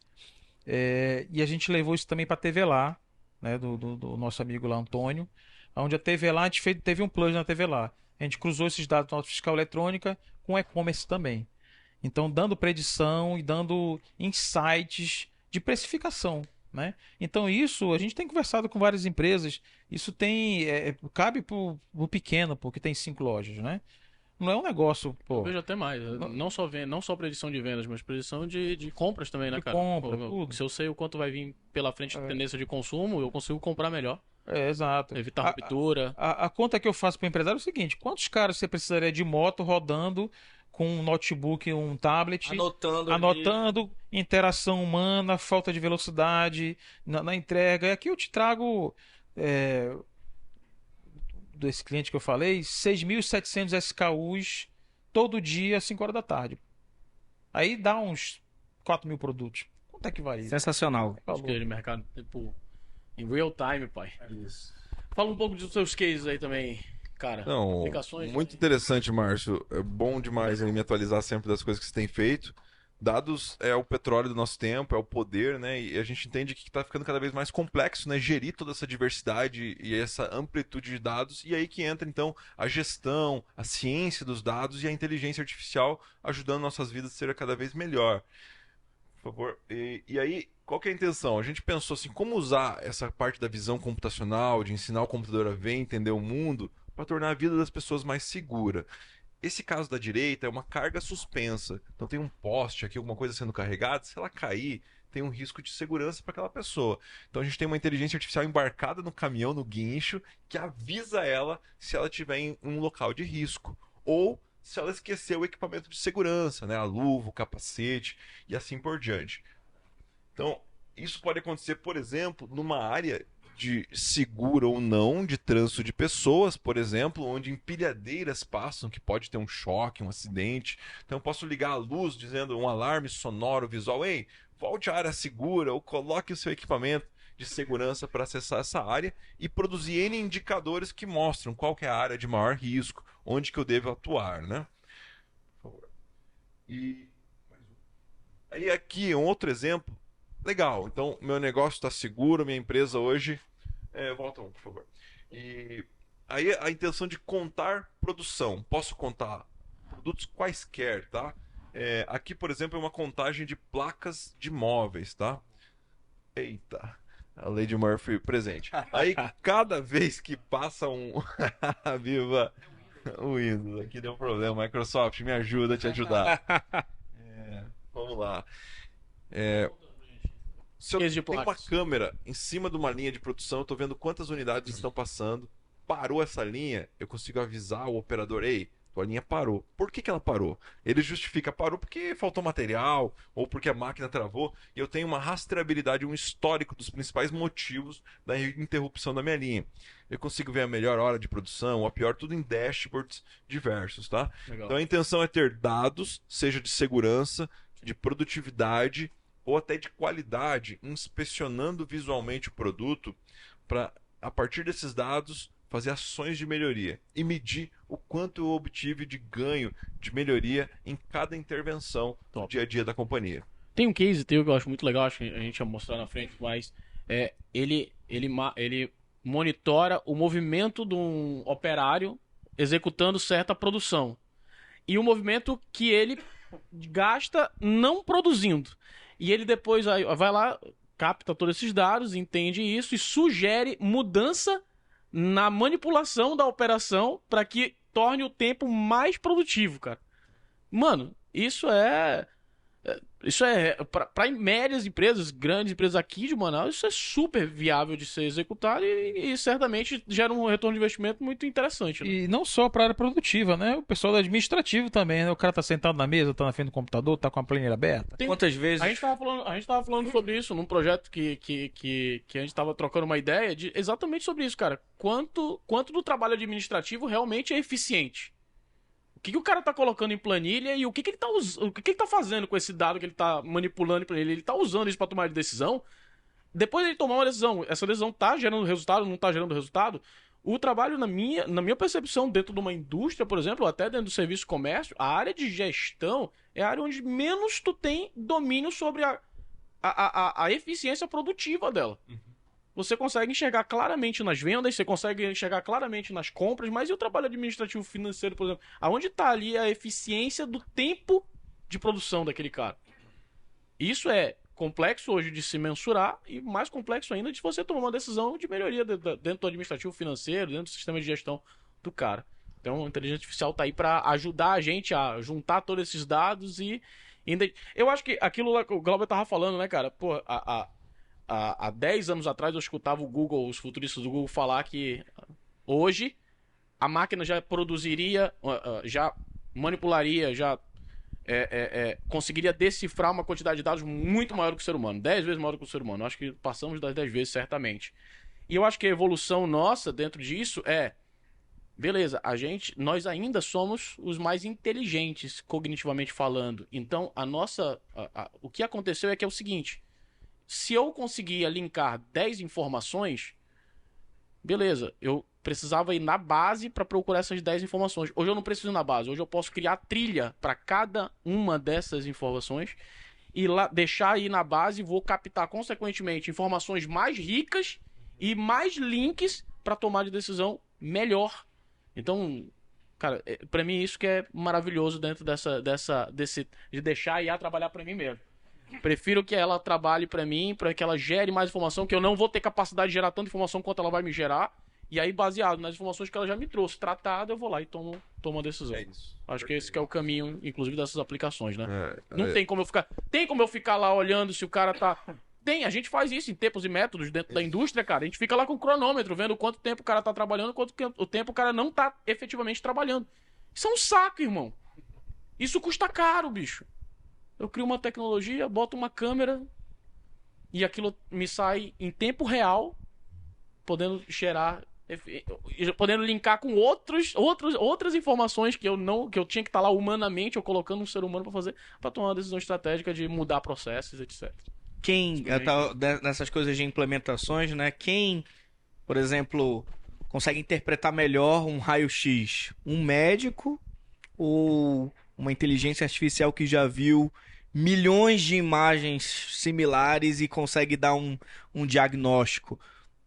Speaker 4: E a gente levou isso também para a TV Lá, né? Do nosso amigo lá, Antônio. Onde a TV Lá, a gente teve um plug na TV Lá. A gente cruzou esses dados da nota fiscal eletrônica com e-commerce também. Então, dando predição e dando insights de precificação, né? Então, isso a gente tem conversado com várias empresas. Isso cabe para o pequeno, porque tem 5 lojas, né? Não é um negócio, pô.
Speaker 1: Eu vejo até mais. Não só predição de vendas, mas predição de compras também, né,
Speaker 4: De
Speaker 1: cara?
Speaker 4: compra, tudo.
Speaker 1: Se eu sei o quanto vai vir pela frente de tendência de consumo, eu consigo comprar melhor.
Speaker 4: Exato.
Speaker 1: Evitar ruptura.
Speaker 4: A conta que eu faço para o empresário é o seguinte: quantos caras você precisaria de moto rodando com um notebook, um tablet, anotando interação humana, falta de velocidade na entrega? E aqui eu te trago desse cliente que eu falei, 6.700 SKUs todo dia às 5 horas da tarde. Aí dá uns 4.000 produtos. Quanto é que vai isso?
Speaker 2: Sensacional.
Speaker 1: Acho que é de mercado, tipo, em real time, pai.
Speaker 3: Isso.
Speaker 1: Fala um pouco dos seus cases aí também, cara.
Speaker 3: Não,
Speaker 1: Aplicações.
Speaker 3: muito interessante, Márcio. É bom demais me atualizar sempre das coisas que você tem feito. Dados é o petróleo do nosso tempo, é o poder, né? E a gente entende que está ficando cada vez mais complexo, né? Gerir toda essa diversidade e essa amplitude de dados. E aí que entra, então, a gestão, a ciência dos dados e a inteligência artificial ajudando nossas vidas a ser cada vez melhor. Por favor. E aí, qual que é a intenção? A gente pensou assim, como usar essa parte da visão computacional, de ensinar o computador a ver e entender o mundo, para tornar a vida das pessoas mais segura. Esse caso da direita é uma carga suspensa. Então tem um poste aqui, alguma coisa sendo carregada. Se ela cair, tem um risco de segurança para aquela pessoa. Então a gente tem uma inteligência artificial embarcada no caminhão, no guincho, que avisa ela se ela estiver em um local de risco. Ou se ela esqueceu o equipamento de segurança, né? A luva, o capacete e assim por diante. Então, isso pode acontecer, por exemplo, numa área de segura ou não de trânsito de pessoas, por exemplo, onde empilhadeiras passam, que pode ter um choque, um acidente. Então eu posso ligar a luz dizendo um alarme sonoro visual, ei, volte à área segura ou coloque o seu equipamento de segurança para acessar essa área e produzir N indicadores que mostram qual que é a área de maior risco, onde que eu devo atuar, né? Por favor. E aí aqui um outro exemplo. Legal, então meu negócio está seguro, minha empresa hoje... volta um, por favor. E aí a intenção de contar produção. Posso contar produtos quaisquer, tá? Aqui, por exemplo, é uma contagem de placas de móveis, tá? Eita, a Lady Murphy presente. Aí, cada vez que passa um... Viva o Windows, aqui deu um problema. Microsoft, me ajuda a te ajudar. Vamos lá. Se eu tenho uma câmera em cima de uma linha de produção, eu estou vendo quantas unidades estão passando. Parou essa linha, eu consigo avisar o operador, ei, tua linha parou. Por que ela parou? Ele justifica, parou porque faltou material, ou porque a máquina travou, e eu tenho uma rastreabilidade, um histórico dos principais motivos da interrupção da minha linha. Eu consigo ver a melhor hora de produção, ou a pior, tudo em dashboards diversos, tá? Legal. Então a intenção é ter dados, seja de segurança, de produtividade, ou até de qualidade, inspecionando visualmente o produto para, a partir desses dados, fazer ações de melhoria e medir o quanto eu obtive de ganho, de melhoria em cada intervenção do dia a dia da companhia.
Speaker 1: Tem um case teu que eu acho muito legal, acho que a gente ia mostrar na frente, mas ele monitora o movimento de um operário executando certa produção e o movimento que ele gasta não produzindo. E ele depois aí vai lá, capta todos esses dados, entende isso e sugere mudança na manipulação da operação para que torne o tempo mais produtivo, cara. Mano, isso é para médias empresas, grandes empresas aqui de Manaus, isso é super viável de ser executado e certamente gera um retorno de investimento muito interessante, né?
Speaker 4: E não só para a área produtiva, né? O pessoal do administrativo também, né? O cara tá sentado na mesa, tá na frente do computador, tá com a planilha aberta.
Speaker 2: Quantas vezes?
Speaker 1: A gente tava falando sobre isso num projeto que a gente tava trocando uma ideia de exatamente sobre isso, cara. Quanto do trabalho administrativo realmente é eficiente? O que o cara tá colocando em planilha e o que ele tá fazendo com esse dado que ele tá manipulando em planilha? Ele tá usando isso para tomar decisão? Depois de ele tomar uma decisão, essa decisão tá gerando resultado, não tá gerando resultado? O trabalho, na minha percepção, dentro de uma indústria, por exemplo, ou até dentro do serviço de comércio, a área de gestão é a área onde menos tu tem domínio sobre a eficiência produtiva dela. Você consegue enxergar claramente nas vendas, você consegue enxergar claramente nas compras, mas e o trabalho administrativo financeiro, por exemplo? Aonde está ali a eficiência do tempo de produção daquele cara? Isso é complexo hoje de se mensurar e mais complexo ainda de você tomar uma decisão de melhoria dentro do administrativo financeiro, dentro do sistema de gestão do cara. Então, a inteligência artificial está aí para ajudar a gente a juntar todos esses dados e... Eu acho que aquilo lá que o Glauber tava falando, né, cara? Pô, há 10 anos atrás eu escutava o Google, os futuristas do Google falar que hoje a máquina já produziria, já manipularia, já conseguiria decifrar uma quantidade de dados muito maior do que o ser humano, 10 vezes maior do que o ser humano. Eu acho que passamos das 10 vezes, certamente. E eu acho que a evolução nossa dentro disso beleza, nós ainda somos os mais inteligentes, cognitivamente falando. Então, o que aconteceu é que é o seguinte: se eu conseguia linkar 10 informações, beleza, eu precisava ir na base para procurar essas 10 informações. Hoje eu não preciso ir na base, hoje eu posso criar trilha para cada uma dessas informações e deixar aí na base e vou captar, consequentemente, informações mais ricas e mais links para tomar de decisão melhor. Então, cara, para mim isso que é maravilhoso dentro de deixar a IA trabalhar para mim mesmo. Prefiro que ela trabalhe para mim, para que ela gere mais informação, que eu não vou ter capacidade de gerar tanta informação quanto ela vai me gerar. E aí, baseado nas informações que ela já me trouxe, tratada, eu vou lá e tomo uma decisão. É isso. Acho que esse que é o caminho, inclusive, dessas aplicações, né? Não tem como eu ficar... Tem como eu ficar lá olhando se o cara tá... A gente faz isso em tempos e métodos dentro da indústria, cara. A gente fica lá com o cronômetro, vendo quanto tempo o cara tá trabalhando, quanto tempo o cara não tá efetivamente trabalhando. Isso é um saco, irmão. Isso custa caro, bicho. Eu crio uma tecnologia, boto uma câmera e aquilo me sai em tempo real, podendo podendo linkar com outras informações que eu tinha que estar lá humanamente, eu colocando um ser humano para tomar uma decisão estratégica de mudar processos, etc.
Speaker 2: Nessas coisas de implementações, né? Quem, por exemplo, consegue interpretar melhor um raio-x? Um médico ou uma inteligência artificial que já viu milhões de imagens similares e consegue dar um diagnóstico?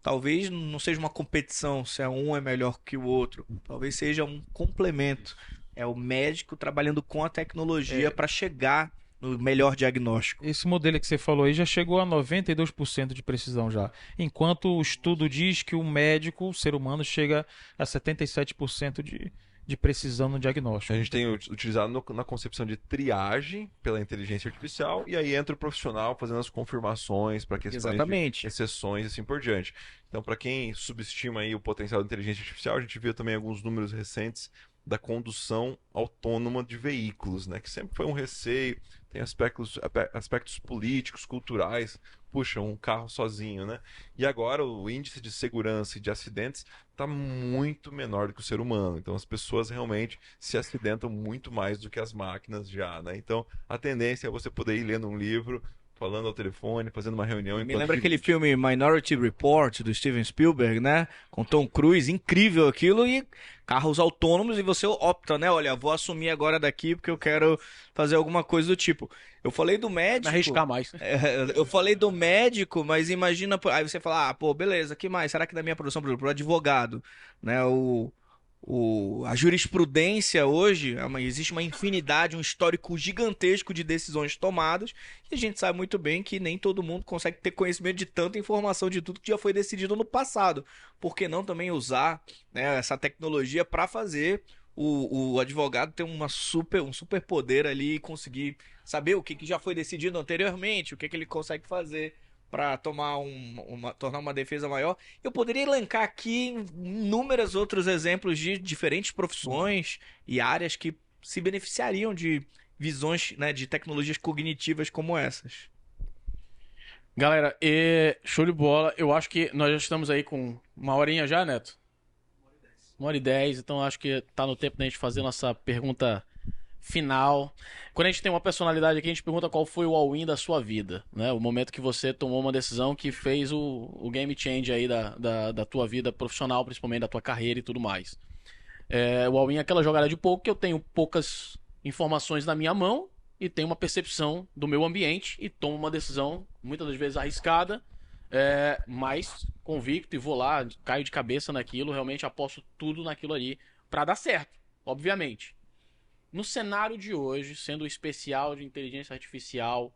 Speaker 2: Talvez não seja uma competição, se um é melhor que o outro. Talvez seja um complemento. É o médico trabalhando com a tecnologia para chegar no melhor diagnóstico.
Speaker 4: Esse modelo que você falou aí já chegou a 92% de precisão já. Enquanto o estudo diz que o médico, o ser humano, chega a 77% de precisão no diagnóstico.
Speaker 3: A gente tem utilizado na concepção de triagem pela inteligência artificial e aí entra o profissional fazendo as confirmações para questões de exceções e assim por diante. Então, para quem subestima aí o potencial da inteligência artificial, a gente viu também alguns números recentes da condução autônoma de veículos, né? Que sempre foi um receio, tem aspectos políticos, culturais, puxa, um carro sozinho, né? E agora o índice de segurança e de acidentes está muito menor do que o ser humano. Então as pessoas realmente se acidentam muito mais do que as máquinas já, né? Então a tendência é você poder ir lendo um livro, falando ao telefone, fazendo uma reunião.
Speaker 2: Me lembra aquele filme Minority Report, do Steven Spielberg, né? Com Tom Cruise, incrível aquilo, e carros autônomos, e você opta, né? Olha, vou assumir agora daqui porque eu quero fazer alguma coisa do tipo. Eu falei do médico...
Speaker 1: Não arriscar mais.
Speaker 2: Eu falei do médico, mas imagina... Aí você fala, beleza, que mais? Será que na minha produção, por exemplo, o advogado, né? a jurisprudência hoje, existe uma infinidade, um histórico gigantesco de decisões tomadas, e a gente sabe muito bem que nem todo mundo consegue ter conhecimento de tanta informação de tudo que já foi decidido no passado. Por que não também usar, né, essa tecnologia para fazer o advogado ter um super poder ali e conseguir saber o que já foi decidido anteriormente, o que ele consegue fazer para tornar uma defesa maior. Eu poderia elencar aqui inúmeros outros exemplos de diferentes profissões e áreas que se beneficiariam de visões, né, de tecnologias cognitivas como essas.
Speaker 1: Galera, show de bola. Eu acho que nós já estamos aí com uma horinha já, Neto? 1h10, então acho que tá no tempo da gente fazer nossa pergunta final. Quando a gente tem uma personalidade aqui, a gente pergunta qual foi o all-in da sua vida, né? O momento que você tomou uma decisão que fez o game change aí da tua vida profissional, principalmente da tua carreira e tudo mais. O all-in é aquela jogada de poker que eu tenho poucas informações na minha mão e tenho uma percepção do meu ambiente e tomo uma decisão, muitas das vezes arriscada, mas convicto, e vou lá, caio de cabeça naquilo, realmente aposto tudo naquilo ali pra dar certo, obviamente. No cenário de hoje, sendo o especial de inteligência artificial,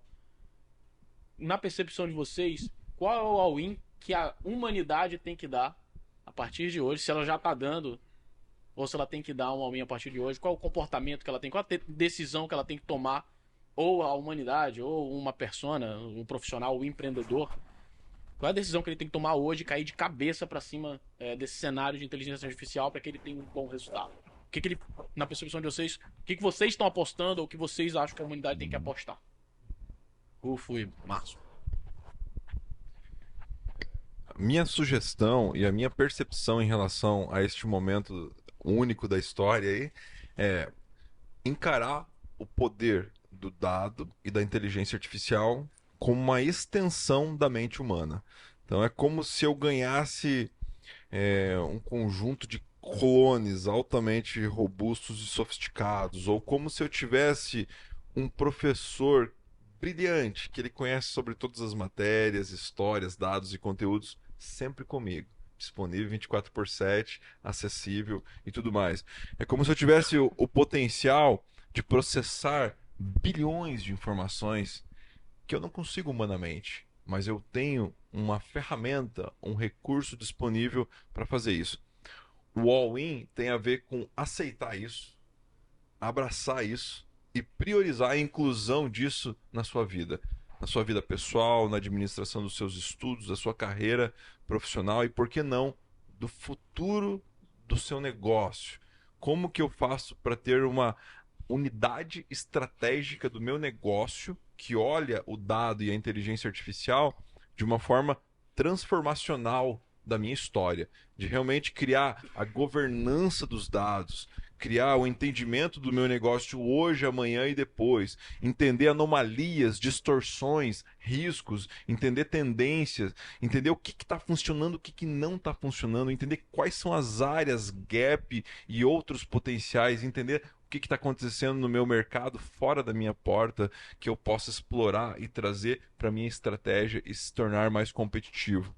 Speaker 1: na percepção de vocês, qual é o all-in que a humanidade tem que dar a partir de hoje, se ela já está dando, ou se ela tem que dar um all-in a partir de hoje, qual é o comportamento que ela tem, qual a decisão que ela tem que tomar, ou a humanidade, ou uma persona, um profissional, um empreendedor, qual é a decisão que ele tem que tomar hoje e cair de cabeça para cima desse cenário de inteligência artificial para que ele tenha um bom resultado? O que ele, na percepção de vocês, o que vocês estão apostando ou o que vocês acham que a humanidade tem que apostar? Rufo e Márcio.
Speaker 3: Minha sugestão e a minha percepção em relação a este momento único da história aí é encarar o poder do dado e da inteligência artificial como uma extensão da mente humana. Então é como se eu ganhasse um conjunto de clones altamente robustos e sofisticados, ou como se eu tivesse um professor brilhante, que ele conhece sobre todas as matérias, histórias, dados e conteúdos, sempre comigo. Disponível 24/7, acessível e tudo mais. É como se eu tivesse o potencial de processar bilhões de informações que eu não consigo humanamente, mas eu tenho uma ferramenta, um recurso disponível para fazer isso. O all-in tem a ver com aceitar isso, abraçar isso e priorizar a inclusão disso na sua vida pessoal, na administração dos seus estudos, da sua carreira profissional e, por que não, do futuro do seu negócio. Como que eu faço para ter uma unidade estratégica do meu negócio que olha o dado e a inteligência artificial de uma forma transformacional da minha história, de realmente criar a governança dos dados, criar o entendimento do meu negócio hoje, amanhã e depois, entender anomalias, distorções, riscos, entender tendências, entender o que está funcionando, o que não está funcionando, entender quais são as áreas, gap e outros potenciais, entender o que está acontecendo no meu mercado fora da minha porta que eu possa explorar e trazer para minha estratégia e se tornar mais competitivo.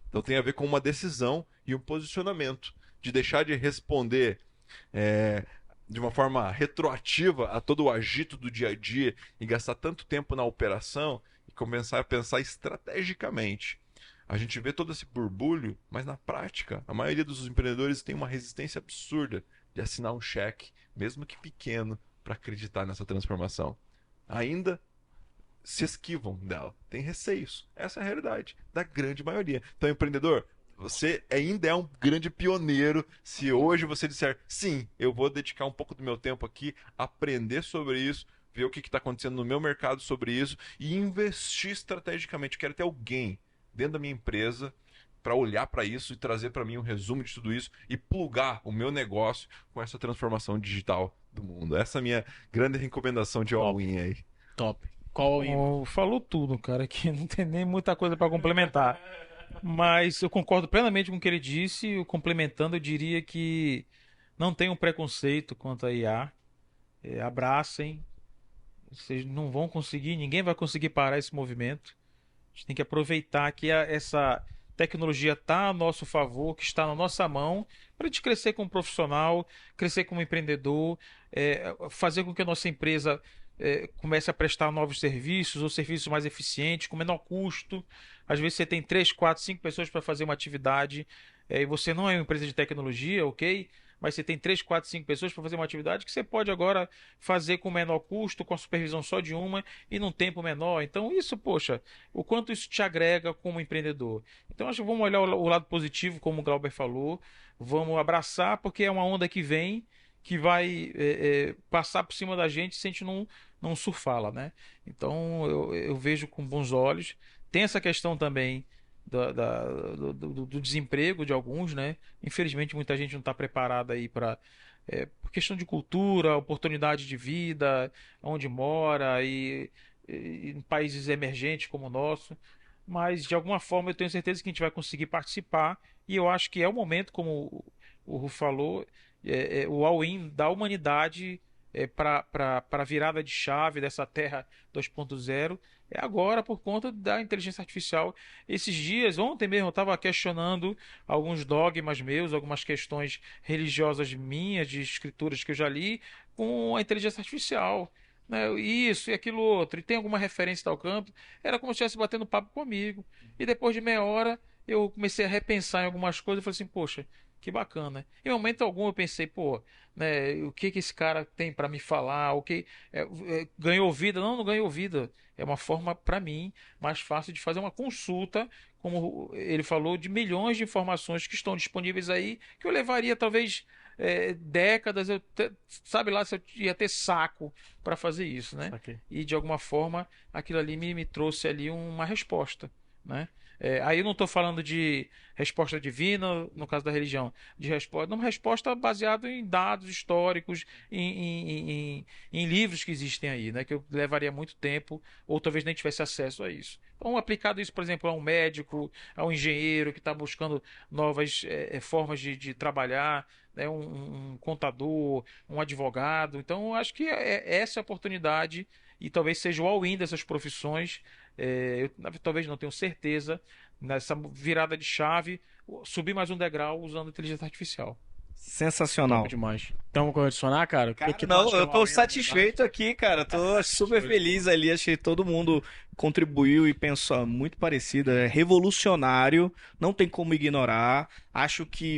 Speaker 3: Então tem a ver com uma decisão e um posicionamento de deixar de responder de uma forma retroativa a todo o agito do dia a dia e gastar tanto tempo na operação e começar a pensar estrategicamente. A gente vê todo esse burbulho, mas na prática a maioria dos empreendedores tem uma resistência absurda de assinar um cheque, mesmo que pequeno, para acreditar nessa transformação. Ainda se esquivam dela, tem receios. Essa é a realidade da grande maioria. Então, empreendedor, você ainda é um grande pioneiro se hoje você disser, sim, eu vou dedicar um pouco do meu tempo aqui, aprender sobre isso, ver o que está acontecendo no meu mercado sobre isso e investir estrategicamente. Eu quero ter alguém dentro da minha empresa para olhar para isso e trazer para mim um resumo de tudo isso e plugar o meu negócio com essa transformação digital do mundo. Essa é a minha grande recomendação de all-in aí.
Speaker 1: Top. Qual all-in?
Speaker 4: Falou tudo, cara, que não tem nem muita coisa para complementar. Mas eu concordo plenamente com o que ele disse. Complementando, eu diria que não tenham preconceito quanto a IA. Abracem. Vocês não vão conseguir, ninguém vai conseguir parar esse movimento. A gente tem que aproveitar que essa tecnologia está a nosso favor, que está na nossa mão, para a gente crescer como profissional, crescer como empreendedor, fazer com que a nossa empresa comece a prestar novos serviços ou serviços mais eficientes, com menor custo. Às vezes você tem 3, 4, 5 pessoas para fazer uma atividade e você não é uma empresa de tecnologia, ok? Mas você tem 3, 4, 5 pessoas para fazer uma atividade que você pode agora fazer com menor custo, com a supervisão só de uma e num tempo menor. Então, isso, poxa, o quanto isso te agrega como empreendedor. Então, acho que vamos olhar o lado positivo, como o Glauber falou, vamos abraçar, porque é uma onda que vem, que vai passar por cima da gente se a gente não surfá-la, né? Então, eu vejo com bons olhos. Tem essa questão também do desemprego de alguns, né? Infelizmente, muita gente não está preparada aí para por questão de cultura, oportunidade de vida, onde mora e em países emergentes como o nosso. Mas de alguma forma eu tenho certeza que a gente vai conseguir participar e eu acho que é o momento, como o Ru falou, o all-in da humanidade para a virada de chave dessa Terra 2.0 é agora por conta da inteligência artificial. Esses dias, ontem mesmo, eu estava questionando alguns dogmas meus, algumas questões religiosas minhas, de escrituras que eu já li, com a inteligência artificial. Né? Isso e aquilo outro, e tem alguma referência tal campo, era como se estivesse batendo papo comigo. E depois de meia hora, eu comecei a repensar em algumas coisas e falei assim, poxa, que bacana. Em momento algum eu pensei, pô, né, o que esse cara tem para me falar? O que ganhou vida? Não ganhou vida. É uma forma para mim mais fácil de fazer uma consulta, como ele falou, de milhões de informações que estão disponíveis aí, que eu levaria talvez décadas, sabe lá se eu ia ter saco para fazer isso, né?
Speaker 1: Ok.
Speaker 4: E de alguma forma aquilo ali me trouxe ali uma resposta, né? Aí eu não estou falando de resposta divina, no caso da religião, de resposta, uma resposta baseada em dados históricos, em livros que existem aí, né, que eu levaria muito tempo, ou talvez nem tivesse acesso a isso. Então, aplicado isso, por exemplo, a um médico, a um engenheiro que está buscando novas formas de trabalhar, né, um contador, um advogado. Então, eu acho que essa é a oportunidade e talvez seja o all-in dessas profissões. Eu talvez não tenho certeza nessa virada de chave subir mais um degrau usando inteligência artificial.
Speaker 2: Sensacional.
Speaker 1: Top demais. Então, vamos adicionar, cara?
Speaker 2: Cara,
Speaker 1: Tu
Speaker 2: não,
Speaker 1: acha que
Speaker 2: eu
Speaker 1: é
Speaker 2: tô
Speaker 1: uma
Speaker 2: satisfeito aqui, cara. Tô super feliz ali. Achei que todo mundo contribuiu e pensou muito parecido. É revolucionário, não tem como ignorar.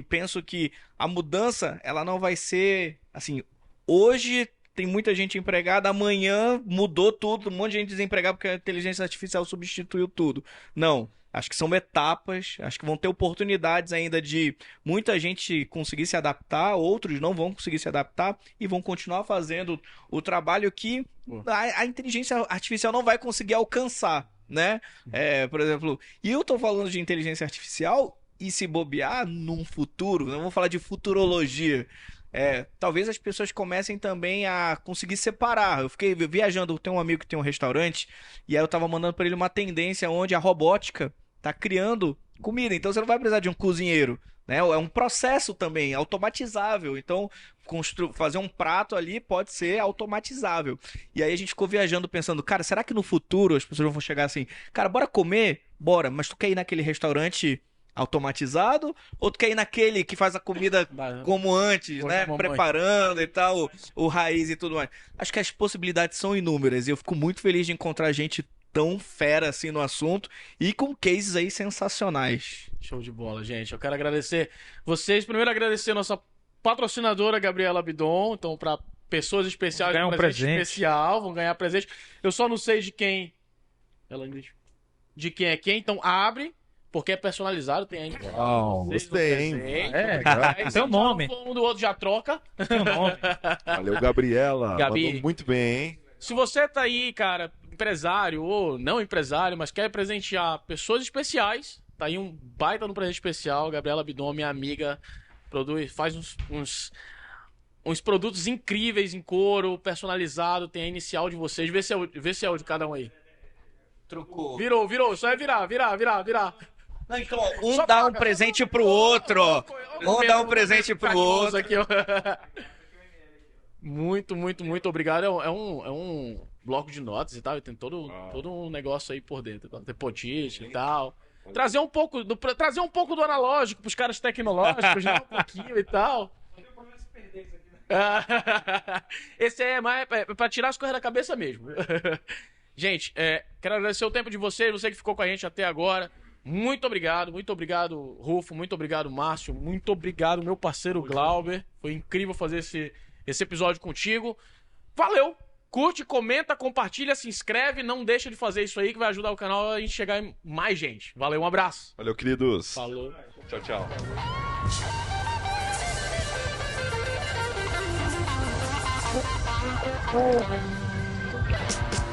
Speaker 2: Penso que a mudança, ela não vai ser assim. Hoje tem muita gente empregada, amanhã mudou tudo, um monte de gente desempregada porque a inteligência artificial substituiu tudo. Não. Acho que são etapas, acho que vão ter oportunidades ainda de muita gente conseguir se adaptar, outros não vão conseguir se adaptar e vão continuar fazendo o trabalho que a inteligência artificial não vai conseguir alcançar, né? Por exemplo, e eu tô falando de inteligência artificial e se bobear num futuro, não vou falar de futurologia, talvez as pessoas comecem também a conseguir separar. Eu fiquei viajando, tem um amigo que tem um restaurante, e aí eu tava mandando pra ele uma tendência onde a robótica tá criando comida. Então você não vai precisar de um cozinheiro, né? É um processo também, automatizável. Então, fazer um prato ali pode ser automatizável. E aí a gente ficou viajando pensando, cara, será que no futuro as pessoas vão chegar assim, cara, bora comer? Bora, mas tu quer ir naquele restaurante automatizado ou tu quer ir naquele que faz a comida como antes, né? Preparando e tal, o raiz e tudo mais. Acho que as possibilidades são inúmeras e eu fico muito feliz de encontrar gente tão fera assim no assunto e com cases aí sensacionais.
Speaker 1: Show de bola, gente. Eu quero agradecer vocês. Primeiro agradecer a nossa patrocinadora Gabriela Bidon. Então, para pessoas especiais,
Speaker 4: ganhar um presente
Speaker 1: especial, vão ganhar presente. Eu só não sei de quem. De quem é quem, então abre. Porque é personalizado, tem aí.
Speaker 3: Gostei, hein?
Speaker 4: Tem o nome.
Speaker 1: Um do outro já troca.
Speaker 4: Tem o nome.
Speaker 3: Valeu, Gabriela.
Speaker 1: Gabi.
Speaker 3: Mandou muito bem, hein?
Speaker 1: Se você tá aí, cara, empresário ou não empresário, mas quer presentear pessoas especiais, tá aí um baita no presente especial. Gabriela Bidon, minha amiga, faz uns produtos incríveis em couro, personalizado, tem a inicial de vocês. Vê se é o de cada um aí.
Speaker 2: Trocou.
Speaker 1: Virou, só é virar.
Speaker 2: Não, então, dá um presente pro outro. Um dá um presente pro outro.
Speaker 1: Aqui, ó. Muito obrigado. É um bloco de notas e tal. Tem todo um negócio aí por dentro. Tem post-it e tal. trazer um pouco do analógico pros caras tecnológicos, né? Um pouquinho e tal. Esse aí é mais pra tirar as coisas da cabeça mesmo. Gente, quero agradecer o tempo de vocês, você que ficou com a gente até agora. Muito obrigado, Rufo, muito obrigado, Márcio, muito obrigado, meu parceiro Glauber. Foi incrível fazer esse episódio contigo. Valeu! Curte, comenta, compartilha, se inscreve, não deixa de fazer isso aí que vai ajudar o canal a gente chegar em mais gente. Valeu, um abraço.
Speaker 3: Valeu, queridos.
Speaker 1: Falou.
Speaker 3: Tchau, tchau.
Speaker 5: Oh.